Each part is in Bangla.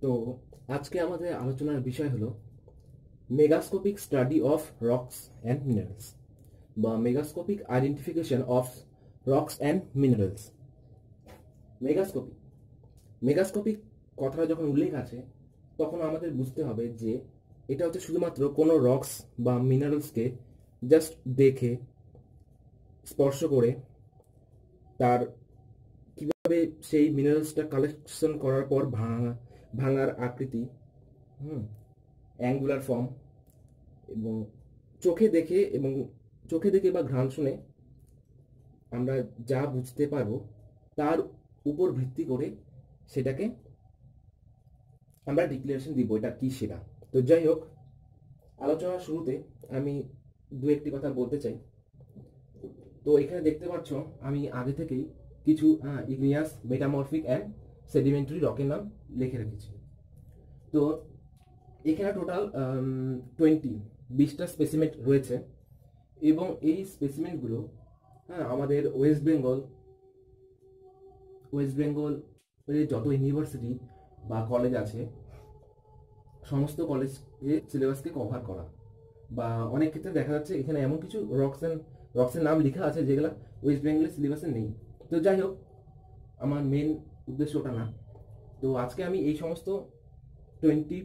তো আজকে আমাদের আলোচনার বিষয় হলো megascopic study of rocks and minerals বা megascopic identification of rocks and minerals. Megascopic megascopic কথাটা যখন উল্লেখ আছে তখন আমাদের বুঝতে হবে যে এটা হচ্ছে শুধুমাত্র কোনো রক্স বা মিনারেলসকে জাস্ট দেখে স্পর্শ করে তার কিভাবে সেই মিনারেলসটা কালেকশন করার পর ভাঙার আকৃতি, অ্যাঙ্গুলার ফর্ম এবং চোখে দেখে বা ঘ্রাণ শুনে আমরা যা বুঝতে পারবো তার উপর ভিত্তি করে সেটাকে আমরা ডিক্লারেশন দিব এটা কি সেটা। তো যাই হোক, আলোচনার শুরুতে আমি দু একটি কথা বলতে চাই। তো এখানে দেখতে পাচ্ছ আমি আগে থেকেই কিছু ইগনিয়াস মেটামরফিক অ্যান্ড সেডিমেন্টারি রকের নাম লিখে রেখেছি। তো এখানে টোটাল 20টা স্পেসিমেন্ট রয়েছে এবং এই স্পেসিমেন্টগুলো আমাদের ওয়েস্ট বেঙ্গল যত ইউনিভার্সিটি বা কলেজ আছে সমস্ত কলেজের সিলেবাসকে কভার করা, বা অনেক ক্ষেত্রে দেখা যাচ্ছে এখানে এমন কিছু রক্সের নাম লেখা আছে যেগুলো ওয়েস্ট বেঙ্গলের সিলেবাসে নেই। তো যাই হোক, আমার মেন উদ্দেশ্য ওটা না। তো আজকে আমি এই সমস্ত 20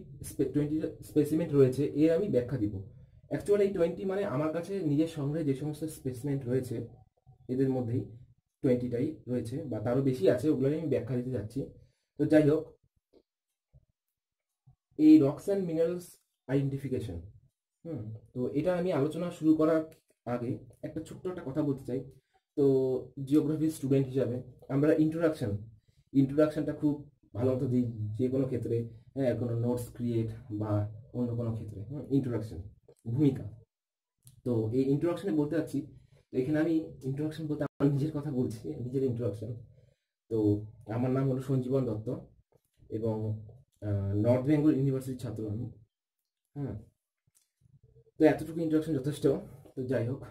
স্পেসিমেন্ট রয়েছে এর আমি ব্যাখ্যা দিব। অ্যাকচুয়ালি এই 20 মানে আমার কাছে নিজের সংগ্রহে যে সমস্ত স্পেসিমেন্ট রয়েছে এদের মধ্যেই 20টাই রয়েছে বা তারও বেশি আছে, ওগুলো আমি ব্যাখ্যা দিতে যাচ্ছি। তো যাই হোক, এই রক্স অ্যান্ড মিনারেলস আইডেন্টিফিকেশন, তো এটা আমি আলোচনা শুরু করার আগে একটা ছোট্ট একটা কথা বলতে চাই। তো জিওগ্রাফির স্টুডেন্ট হিসাবে আমরা ইন্ট্রোডাকশনটা খুব ভালো মতো দিই যে কোনো ক্ষেত্রে, কোনো নোটস ক্রিয়েট বা অন্য কোনো ক্ষেত্রে। ইন্ট্রোডাকশন ভূমিকা, তো এই ইন্ট্রোডাকশনে বলতে যাচ্ছি। তো এখানে আমি ইন্ট্রোডাকশন বলতে আমার নিজের কথা বলছি, নিজের ইন্ট্রোডাকশন। তো আমার নাম হলো সঞ্জীবন দত্ত এবং নর্থ বেঙ্গল ইউনিভার্সিটির ছাত্র আমি। তো এতটুকু ইন্ট্রোডাকশন যথেষ্ট। তো যাই হোক,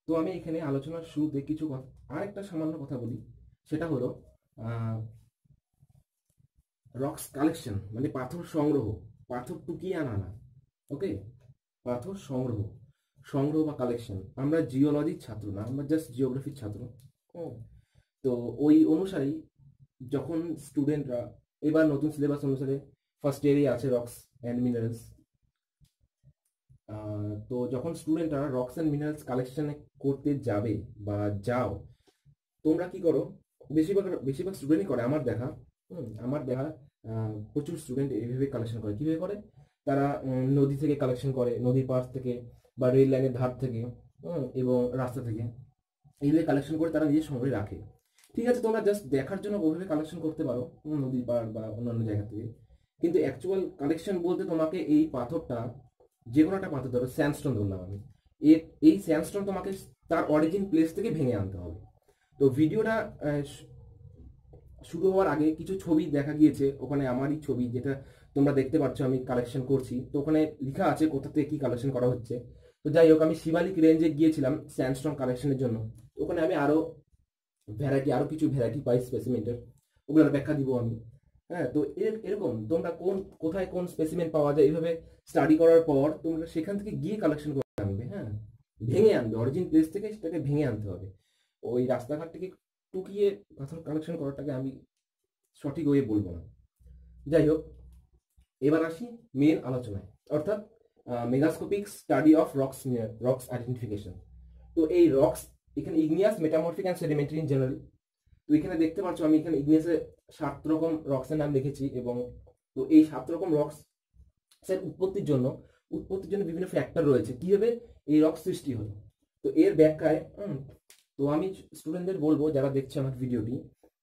তো আমি এখানে আলোচনার শুরুতে কিছু আরেকটা সামান্য কথা বলি, সেটা হলো রক্স কালেকশন মানে পাথর সংগ্রহ, পাথর টুকিয়ে আনা না। ওকে, পাথর সংগ্রহ বা কালেকশন। আমরা জিওলজির ছাত্র না, আমরা জাস্ট জিওগ্রাফির ছাত্র। তো ওই অনুসারেই যখন স্টুডেন্টরা এবার নতুন সিলেবাস অনুসারে ফার্স্ট ইয়ারই আছে রক্স অ্যান্ড মিনারেলস, তো যখন স্টুডেন্টরা রক্স অ্যান্ড মিনারেলস কালেকশনে করতে যাবে বা যাও, তোমরা কি করো? বেশিরভাগ স্টুডেন্টই করে আমার দেখা। প্রচুর স্টুডেন্ট এইভাবে কালেকশন করে। কিভাবে করে? তারা নদী থেকে কালেকশন করে, নদীর পাশ থেকে বা রেল লাইনের ধার থেকে এবং রাস্তা থেকে এইভাবে কালেকশন করে তারা নিজের সংগ্রহে রাখে। ঠিক আছে, তোমরা জাস্ট দেখার জন্য ওইভাবে কালেকশন করতে পারো নদীর পাড় বা অন্যান্য জায়গা থেকে, কিন্তু অ্যাকচুয়াল কালেকশন বলতে তোমাকে এই পাথরটা, যে কোনো একটা পাথর ধরো, স্যান্ডস্টোন ধরলাম আমি, এই স্যান্ডস্টোন তোমাকে তার অরিজিন প্লেস থেকে ভেঙে আনতে হবে। তো ভিডিওটা শুরু হওয়ার আগে কিছু ছবি দেখা গিয়েছে, ওখানে আমারই ছবি যেটা তোমরা দেখতে পাচ্ছ আমি কালেকশন করছি। তো ওখানে লেখা আছে কোথা থেকে কি কালেকশন করা হচ্ছে। তো যাই হোক, আমি শিবালিক রেঞ্জে গিয়েছিলাম স্যান্ডস্টোন কালেকশনের জন্য। ওখানে আমি আরো কিছু ভ্যারাইটি পাই স্পেসিমেন্টের, ওগুলোর ব্যাখ্যা দিব আমি। তো এরকম তোমরা কোথায় কোন স্পেসিমেন্ট পাওয়া যায় এইভাবে স্টাডি করার পর তোমরা সেখান থেকে গিয়ে কালেকশন করে আনবে। ভেঙে আনবে, অরিজিন প্লেস থেকে সেটাকে ভেঙে আনতে হবে। ওই রাস্তাঘাট থেকে টুকিয়ে পাথর কালেকশন করাটাকে আমি সঠিক ওয়ে বলবো না। যাই হোক, এবার আসি মেন আলোচনায়, অর্থাৎ মেগাস্কোপিক স্টাডি অফ রক্স আইডেন্টিফিকেশন। তো এই রক্স এখানে igneous, metamorphic and sedimentary in general. তো এখানে দেখতে পাচ্ছ আমি এখানে ইগনিয়াসে 7 রকম রক্সের নাম লিখেছি, এবং তো এই 7 রকম রক্স এর উৎপত্তির জন্য বিভিন্ন ফ্যাক্টর রয়েছে কিভাবে এই রক্স সৃষ্টি হলো। তো এর ব্যাখ্যায় তো আমি স্টুডেন্টদের বলবো যারা দেখছে আমার ভিডিওটি,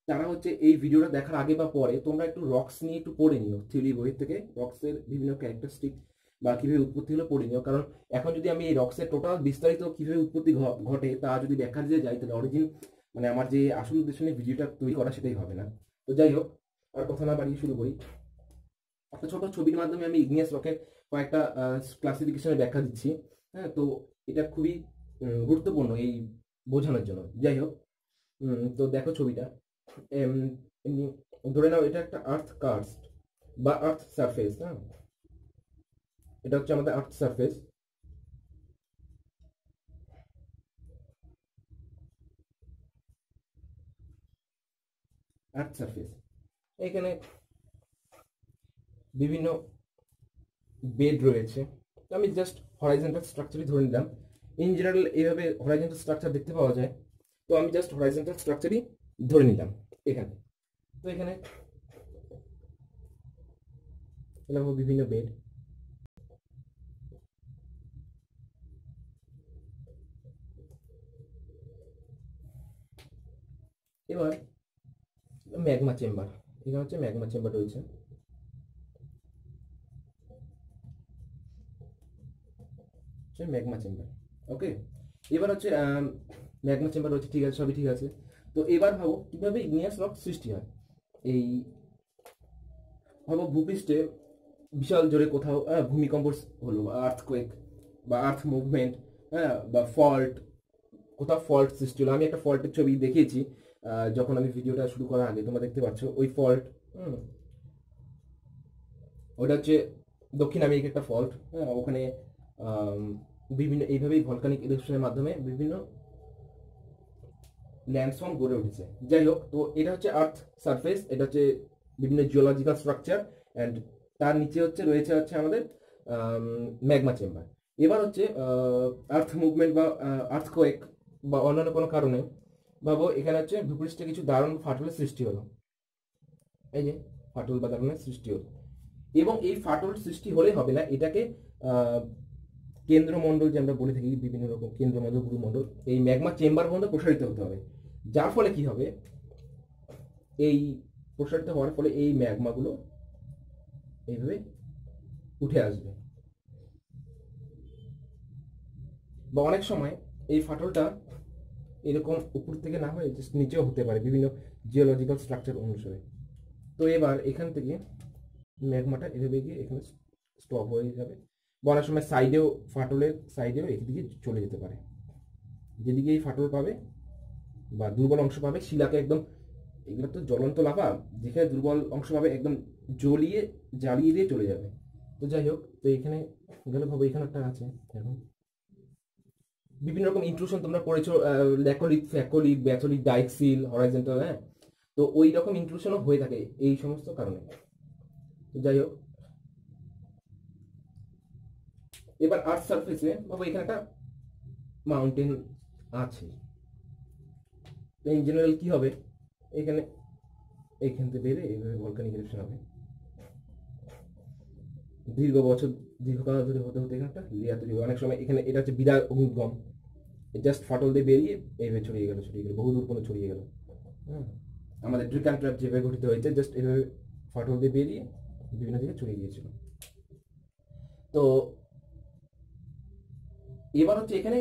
তারা হচ্ছে এই ভিডিওটা দেখার আগে বা পরে তোমরা একটু রক্স নিয়ে একটু পড়ে নিও, থিওরি বই থেকে রক্সের বিভিন্ন ক্যারেক্টারিস্টিক বা কিভাবে উৎপত্তি হলো পড়ে নিও। কারণ এখন যদি আমি এই রক্সের টোটাল বিস্তারিত কিভাবে উৎপত্তি ঘটে তা যদি ব্যাখ্যা দিতে যাই, তাহলে অরিজিন মানে আমার যে আসল উদ্দেশ্য নিয়ে ভিডিওটা তৈরি করা সেটাই হবে না। তো যাই হোক, আর কথা না বাড়িয়ে শুরু করি। একটা ছোট ছবির মাধ্যমে আমি ইগনিয়াস রকের কয়েকটা ক্লাসিফিকেশনের ব্যাখ্যা দিচ্ছি। তো এটা খুবই গুরুত্বপূর্ণ এই বোঝানোর জন্য। যাই হোক, তো দেখো ছবিটা। এমনি ধরে নাও এটা একটা আর্থ কার্স্ট বা আর্থ সারফেস। হ্যাঁ, এটা হচ্ছে আমাদের আর্থ সারফেস। আর্থ সারফেস, এখানে বিভিন্ন বেড রয়েছে। তো আমি জাস্ট হরাইজন্টাল স্ট্রাকচারই ধরে নিলাম। ইন জেনারেল এইভাবে হরাইজন্টাল স্ট্রাকচার দেখতে পাওয়া যায়, তো আমি জাস্ট হরাইজন্টাল স্ট্রাকচারই ধরে নিলাম এখানে। তো এখানে বিভিন্ন বেড। এবার ম্যাগমা চেম্বার, এখানে হচ্ছে ম্যাগমা চেম্বার রয়েছে। ম্যাগমা চেম্বার, ওকে। এবার হচ্ছে ম্যাগমা চেম্বার রয়েছে, ঠিক আছে, সবই ঠিক আছে। তো এবার ভাবো কিভাবে ইগনিয়াস রক সৃষ্টি হয়। এই ভাবো ভূপৃষ্ঠে বিশাল জোরে কোথাও ভূমিকম্প হলো, আর্থকোয়েক বা আর্থ মুভমেন্ট, হ্যাঁ, বা ফল্ট, কোথাও ফল্ট সৃষ্টি হলো। আমি একটা ফল্টের ছবি দেখিয়েছি যখন আমি ভিডিওটা শুরু করার আগে, তোমরা দেখতে পাচ্ছ ওই ফল্ট। ওটা হচ্ছে দক্ষিণ আমেরিকার একটা ফল্ট। হ্যাঁ, ওখানে বিভিন্ন এইভাবেই ভলকানিক ইরেকশনের মাধ্যমে বিভিন্ন ল্যান্ডফর্ম গড়ে উঠেছে। যাই হোক, তো এটা হচ্ছে আর্থ সারফেস, এটা হচ্ছে বিভিন্ন জিওলজিক্যাল স্ট্রাকচার, অ্যান্ড তার নিচে রয়েছে আমাদের ম্যাগমা চেম্বার। এবার হচ্ছে আর্থ মুভমেন্ট বা আর্থকোয়েক বা অন্যান্য কোনো কারণে ভাবো এখানে হচ্ছে ভূপৃষ্ঠে কিছু দারুণ ফাটলের সৃষ্টি হলো। এই যে ফাটল বা দারুণের সৃষ্টি হলো, এবং এই ফাটল সৃষ্টি হলে হবে না, এটাকে কেন্দ্রমণ্ডল যে আমরা বলে থাকি, বিভিন্ন রকম কেন্দ্রমণ্ডল, গুরুমণ্ডল, এই ম্যাগমা চেম্বার পর্যন্ত প্রসারিত হতে হবে। যার ফলে কি হবে, এই প্রসারিত হওয়ার ফলে এই ম্যাগমাগুলো এইভাবে উঠে আসবে। বা অনেক সময় এই ফাটলটা এরকম উপর থেকে না হয়ে জাস্ট নিচেও হতে পারে বিভিন্ন জিওলজিক্যাল স্ট্রাকচার অনুসারে। তো এবার এখান থেকে ম্যাগমাটা এভাবে গিয়ে এখানে স্টপ হয়ে যাবে, বা অনেক সময় সাইডেও, ফাটলের সাইডেও এদিকে চলে যেতে পারে। যেদিকে এই ফাটল পাবে বা দুর্বল অংশ পাবে, শিলাকে একদম, এগুলো তো জ্বলন্ত লাভা, যেখানে দুর্বল অংশ পাবে একদম জ্বালিয়ে দিয়ে চলে যাবে। তো যাই হোক, তো এখানে গেলে ভাবো এখানে একটা আছে, এখন বিভিন্ন রকম ইন্ট্রুশন তোমরা পড়েছো, ল্যাকোলিক, ফ্যাকোলিক, ব্যাথোলিক, ডাইক্সিল, হরাইজন্টাল। হ্যাঁ, তো ওই রকম ইন্ট্রুশনও হয়ে থাকে এই সমস্ত কারণে। তো যাই হোক, এবার আর্থ সারফেসে বাবা এখানে একটা মাউন্টেন আছে। তো ইন জেনারেল কি হবে, এখানে এইখান থেকে বেড়ে এইভাবে ভলকানিক এরিপশন হবে দীর্ঘকাল ধরে হতে হতে এখানে একটা লেয়ার তৈরি হবে। অনেক সময় এখানে এটা হচ্ছে বিরাট অগ্নিগম, জাস্ট ফাটল দিয়ে বেরিয়ে এইভাবে ছড়িয়ে গেল বহু দূর পর্যন্ত ছড়িয়ে গেল। হ্যাঁ, আমাদের ড্রিকান ট্র্যাপ যেভাবে গঠিত হয়েছে, জাস্ট এইভাবে ফাটল দিয়ে বেরিয়ে বিভিন্ন দিকে ছড়িয়ে গিয়েছিল। তো এবার হচ্ছে এখানে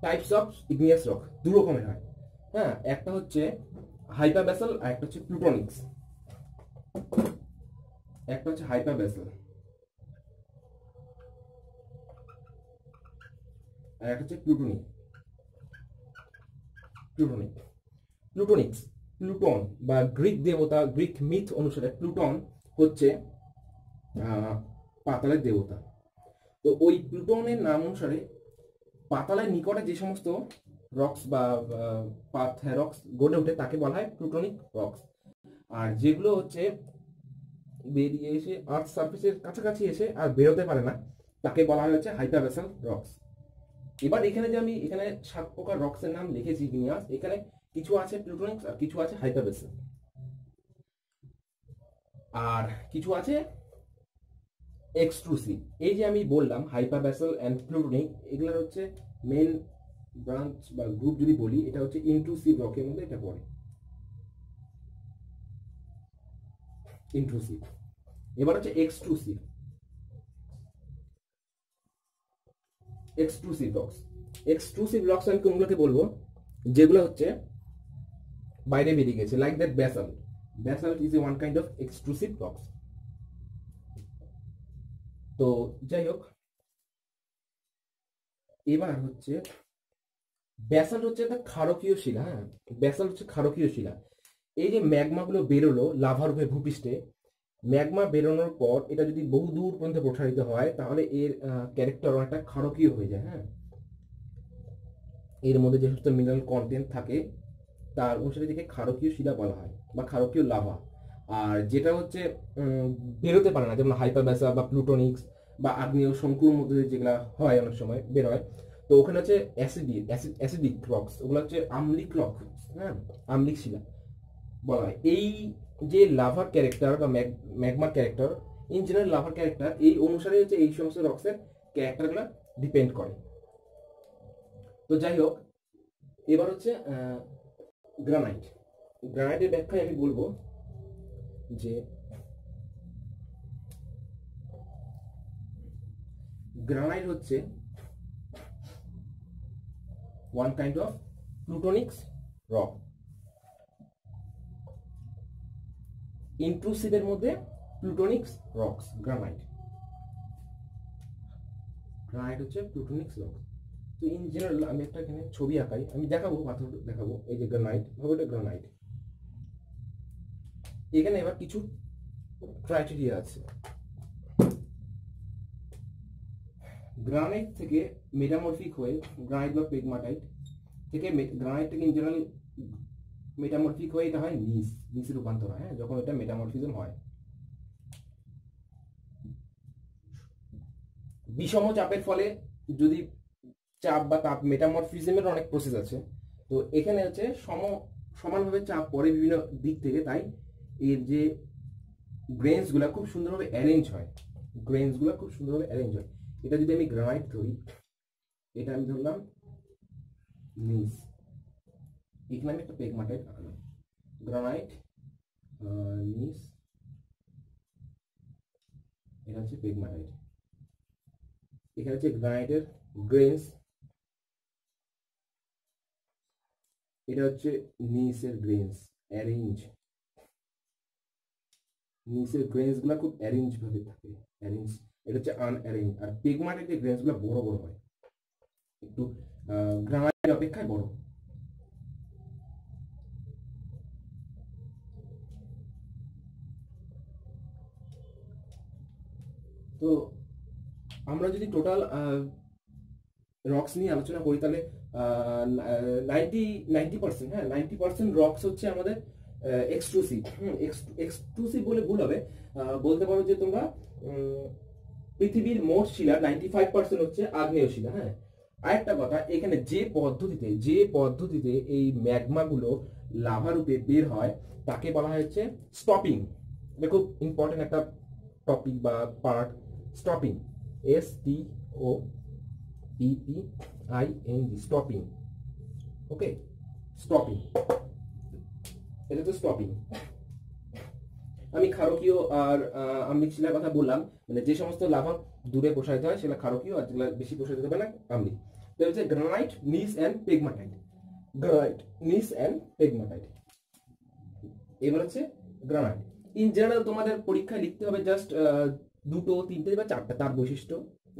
টাইপস অফ ইগনিয়াস রক দু রকমের হয়। হ্যাঁ, একটা হচ্ছে হাইপার ব্যাসল আর একটা হচ্ছে প্লুটোনিক্স। একটা হচ্ছে হাইপার ব্যাসল আর একটা হচ্ছে প্লুটোনিক। প্লুটোনিক প্লুটোনিক্স, প্লুটন বা গ্রিক দেবতা, গ্রিক মিথ অনুসারে প্লুটন হচ্ছে পাতালের দেবতা। তো ওই প্লুটনের নাম অনুসারে পাতালের নিকটে যে সমস্ত রক্স বা রক্স গড়ে ওঠে তাকে বলা হয় প্লুটোনিক রক্স। আর যেগুলো হচ্ছে বেরিয়ে এসে আর্থ সারফেসের কাছাকাছি এসে আর বেরোতে পারে না, তাকে বলা হয় হচ্ছে হাইপারবেসাল রক্স। এবার এখানে যে আমি এখানে 7 প্রকার রক্সের নাম লিখেছি ইগনিয়াস, এখানে কিছু আছে প্লুটোনিক্স আর কিছু আছে হাইপারবেসাল, আর কিছু আছে এক্সট্রুসিভ। এই যে আমি বললাম হাইপারবেসাল অ্যান্ড প্লুটোনিক, এগুলোর হচ্ছে মেন ব্রাঞ্চ বা গ্রুপ যদি বলি, এটা হচ্ছে ইন্ট্রুসিভ রকের মধ্যে এটা পড়ে, ইন্ট্রুসিভ। এবার হচ্ছে extrusive, exclusive rocks. Exclusive rocks আমি কোনগুলোকে বলবো, যেগুলো হচ্ছে বাইরে বেরিয়ে গেছে, like that basalt. Basalt is a one kind of exclusive rocks. তো যাই হোক, এবার হচ্ছে ব্যাসাল্ট হচ্ছে একটা ক্ষারকীয় শিলা। হ্যাঁ, ব্যাসাল্ট হচ্ছে ক্ষারকীয় শিলা। এই যে ম্যাগমাগুলো বেরোলো লাভা রূপে ভূপৃষ্ঠে, ম্যাগমা বেরোনোর পর এটা যদি বহু দূর পর্যন্ত প্রসারিত হয় তাহলে এর ক্যারেক্টার অনেকটা ক্ষারকীয় হয়ে যায়। হ্যাঁ, এর মধ্যে যে সমস্ত মিনারেল কন্টেন্ট থাকে তার অনুসারে দেখে ক্ষারকীয় শিলা বলা হয় বা ক্ষারকীয় লাভা। আর যেটা হচ্ছে বেরোতে পারে না, যেমন হাইপারব্যাসা বা প্লুটোনিক্স বা আগ্নেয় শঙ্কুর মধ্যে যেগুলা হয় অনেক সময় বের হয়, তো ওখানে হচ্ছে অ্যাসিডিক রক্স, ওগুলো হচ্ছে আম্লিক রক। হ্যাঁ, আম্লিক শিলা বলা হয়। এই যে লাভার ক্যারেক্টার বা ম্যাগমার ক্যারেক্টার, ইন জেনারেল লাভার ক্যারেক্টার এই অনুসারে হচ্ছে এই সমস্ত রক্সের ক্যারেক্টারগুলো ডিপেন্ড করে। তো যাই হোক, এবার হচ্ছে গ্রানাইট। গ্রানাইটের ব্যাখ্যায় আমি বলবো যে গ্রানাইট হচ্ছে ওয়ান কাইন্ড অফ প্লুটোনিক্স রক। ইন্ট্রুসিভের মধ্যে প্লুটোনিক্স রক্স গ্রানাইট। গ্রানাইট হচ্ছে প্লুটোনিক্স রক। তো ইন জেনারেল আমি একটা এখানে ছবি আঁকাই, আমি দেখাবো, পাথর দেখাবো। এই যে গ্রানাইট, ভাবো এটা গ্রানাইট। এখানে এবার কিছু ক্রাইটেরিয়া আছে। গ্রানাইট থেকে মেটামরফিক হয়ে গ্রানাইট বা পেগমাটাইট থেকে গ্রানাইট থেকে ইন জেনারেল মেটামরফিক হয়ে এটা হয় নিসে রূপান্তর হয়। হ্যাঁ, যখন এটা মেটামরফিজম হয় বিষম চাপের ফলে, যদি চাপ বা তাপ মেটামরফিজমের অনেক প্রসেস আছে, তো এখানে হচ্ছে সমানভাবে চাপ পড়ে বিভিন্ন দিক থেকে, তাই এর যে গ্রেনসগুলো খুব সুন্দরভাবে অ্যারেঞ্জ হয়। গ্রেনসগুলো খুব সুন্দরভাবে অ্যারেঞ্জ হয়। এটা যদি আমি গ্রানাইট ধরি, এটা আমি ধরলাম নিস, এখানে আমি একটা পেগমাটাইট আঁকলাম। গ্রানাইট নিস, এটা হচ্ছে পেগমাটাইট। এখানে হচ্ছে গ্রানাইটের গ্রেনস, এটা হচ্ছে নিসের গ্রেনস অ্যারেঞ্জ। নিচের গ্রেনস গুলা খুব অ্যারেঞ্জ ভাবে থাকে, অ্যারেঞ্জ। এটা হচ্ছে আনঅ্যারেঞ্জ। আর পেগমাটাইটের গ্রেনস গুলা বড় বড় হয়, একটু গ্রানাইট অপেক্ষায় বড়। তো আমরা যদি টোটাল রক্স নিয়ে আলোচনা করি তাহলে 90% হ্যাঁ 90% রক্স হচ্ছে আমাদের এক্সক্লুসিভ। এক্সক্লুসিভ বলে ভুল হবে, বলতে পারো যে তোমরা পৃথিবীর মোট শিলা 95% হচ্ছে আগ্নেয় শিলা। হ্যাঁ, আরেকটা কথা, এখানে যে পদ্ধতিতে এই ম্যাগমাগুলো লাভা রূপে বের হয় তাকে বলা হচ্ছে স্টপিং। এটা খুব ইম্পর্টেন্ট একটা টপিক বা part, stopping. STOPPING, stopping. Okay, stopping, এটা তো স্টপিং। আমি ক্ষারকীয় আর আম্লিক শিলার কথা বললাম, মানে যে সমস্ত লাভা দূরে প্রসারিত হয় সেগুলো ক্ষারকীয়, আর যেগুলো বেশি প্রসারিত হবে না আম্লিক। তো হচ্ছে গ্রানাইট, নিস অ্যান্ড পেগমাটাইট। গ্রানাইট, নিস অ্যান্ড পেগমাটাইট। এবার হচ্ছে গ্রানাইট। ইন জেনারেল তোমাদের পরীক্ষায় লিখতে হবে জাস্ট দুটো, তিনটে বা চারটা তার বৈশিষ্ট্য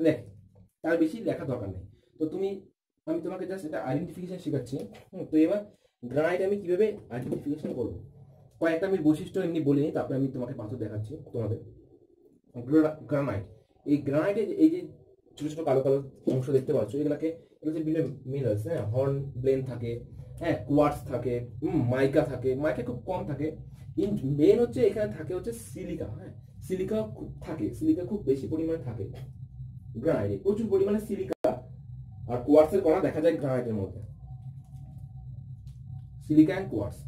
লেখে, তার বেশি লেখা দরকার নেই। তো আমি তোমাকে জাস্ট এটা আইডেন্টিফিকেশন শেখাচ্ছি। তো এবার গ্রানাইট আমি কিভাবে আইডেন্টিফিকেশন করবো, কয়েকটা আমি বৈশিষ্ট্য এমনি বলিনি, তারপরে আমি তোমাকে পাথর দেখাচ্ছি তোমাদের। গ্রানাইট, এই গ্রানাইটে এই যে ছোট ছোট কালো কালো অংশ দেখতে পাচ্ছ, এগুলো হচ্ছে বিভিন্ন মিনারেলস। হ্যাঁ, হর্ন ব্লেন থাকে, হ্যাঁ, কোয়ার্টজ থাকে, মাইকা থাকে। মাইকা খুব কম থাকে। মেন হচ্ছে এখানে থাকে হচ্ছে সিলিকা। হ্যাঁ, সিলিকা খুব থাকে, সিলিকা খুব বেশি পরিমাণে থাকে গ্রানাইটে, প্রচুর পরিমাণে সিলিকা আর কোয়ার্টজের কণা দেখা যায় গ্রানাইটের মধ্যে। Silica and quartz.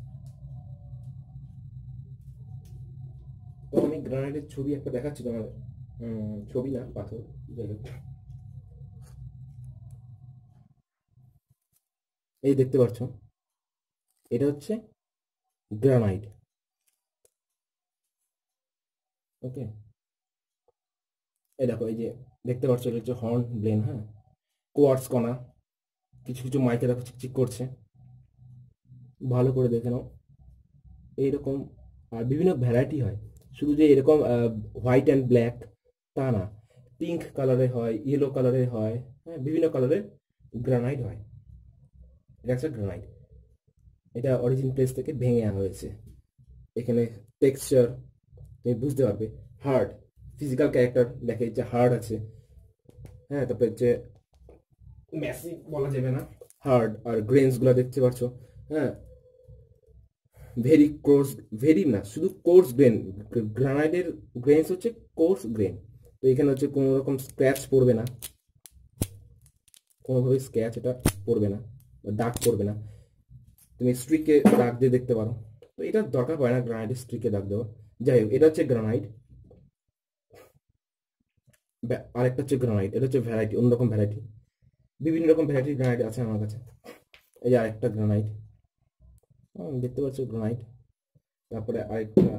তো আমি গ্রানাইটের ছবি একটা দেখাচ্ছি তোমাদের, ছবি না পাথর, যাই হোক। এই দেখতে পাচ্ছ, এটা হচ্ছে গ্রানাইট। ওকে, এই দেখো, এই যে দেখতে পাচ্ছ, এটা হচ্ছে হর্ন ব্লেন। হ্যাঁ, কোয়ার্টজ কণা, কিছু কিছু মাইকে দেখো চিকচিক করছে, ভালো করে দেখে নাও। এইরকম আর বিভিন্ন ভ্যারাইটি হয়, শুধু যে এরকম হোয়াইট অ্যান্ড ব্ল্যাক তা না, পিঙ্ক কালারের হয়, ইয়েলো কালারের হয়। হ্যাঁ, বিভিন্ন কালারের গ্রানাইট হয়। এটা হচ্ছে গ্রানাইট, এটা অরিজিন প্লেস থেকে ভেঙে আনা হয়েছে। এখানে টেক্সচার তুমি বুঝতে পারবে। হার্ড, ফিজিক্যাল ক্যারেক্টার দেখে যে হার্ড আছে, হ্যাঁ। তারপরে যে ম্যাসিভ বলা যাবে না, হার্ড। আর গ্রেনস গুলা দেখতে পাচ্ছ, হ্যাঁ, ভেরি কোর্স, ভেরি না শুধু কোর্স গ্রেন। গ্রানাইটের গ্রেনস হচ্ছে কোর্স গ্রেন। তো এখানে হচ্ছে কোনো রকম স্ক্র্যাচ পড়বে না, কোনোভাবে স্ক্র্যাচ এটা পড়বে না, দাগ পড়বে না। তুমি স্ট্রিকে দাগ দিয়ে দেখতে পারো, তো এটা দরকার পড়ে না গ্রানাইটের স্ট্রিকে দাগ দেওয়া। যাই হোক, এটা হচ্ছে গ্রানাইট। আরেকটা হচ্ছে গ্রানাইট, এটা হচ্ছে ভ্যারাইটি, অন্যরকম ভ্যারাইটি। বিভিন্ন রকম ভ্যারাইটির গ্রানাইট আছে আমার কাছে। এই যে আরেকটা গ্রানাইট, দেখতে পাচ্ছ গ্রানাইট। তারপরে আরেকটা,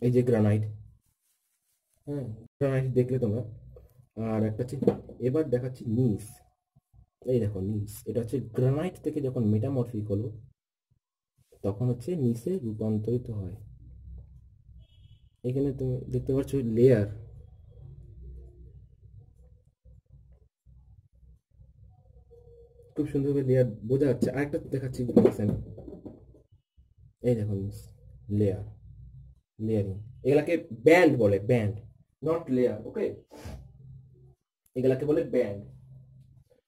এই যে গ্রানাইট, হ্যাঁ, গ্রানাইট দেখলে তোমরা। আর একটা হচ্ছে, এবার দেখাচ্ছি নিস। এই দেখো নিস, এটা হচ্ছে গ্রানাইট থেকে যখন মেটামরফিক হলো তখন হচ্ছে নিসে রূপান্তরিত হয়। এখানে তুমি দেখতে পাচ্ছ লেয়ার, খুব সুন্দরভাবে লেয়ার বোঝা যাচ্ছে। আরেকটা দেখাচ্ছি, এই দেখো নিস, লেয়ার, লেয়ারিং। এগুলাকে ব্যান্ড বলে, ব্যান্ড, নট লেয়ার। ওকে, এগুলাকে বলে ব্যান্ড।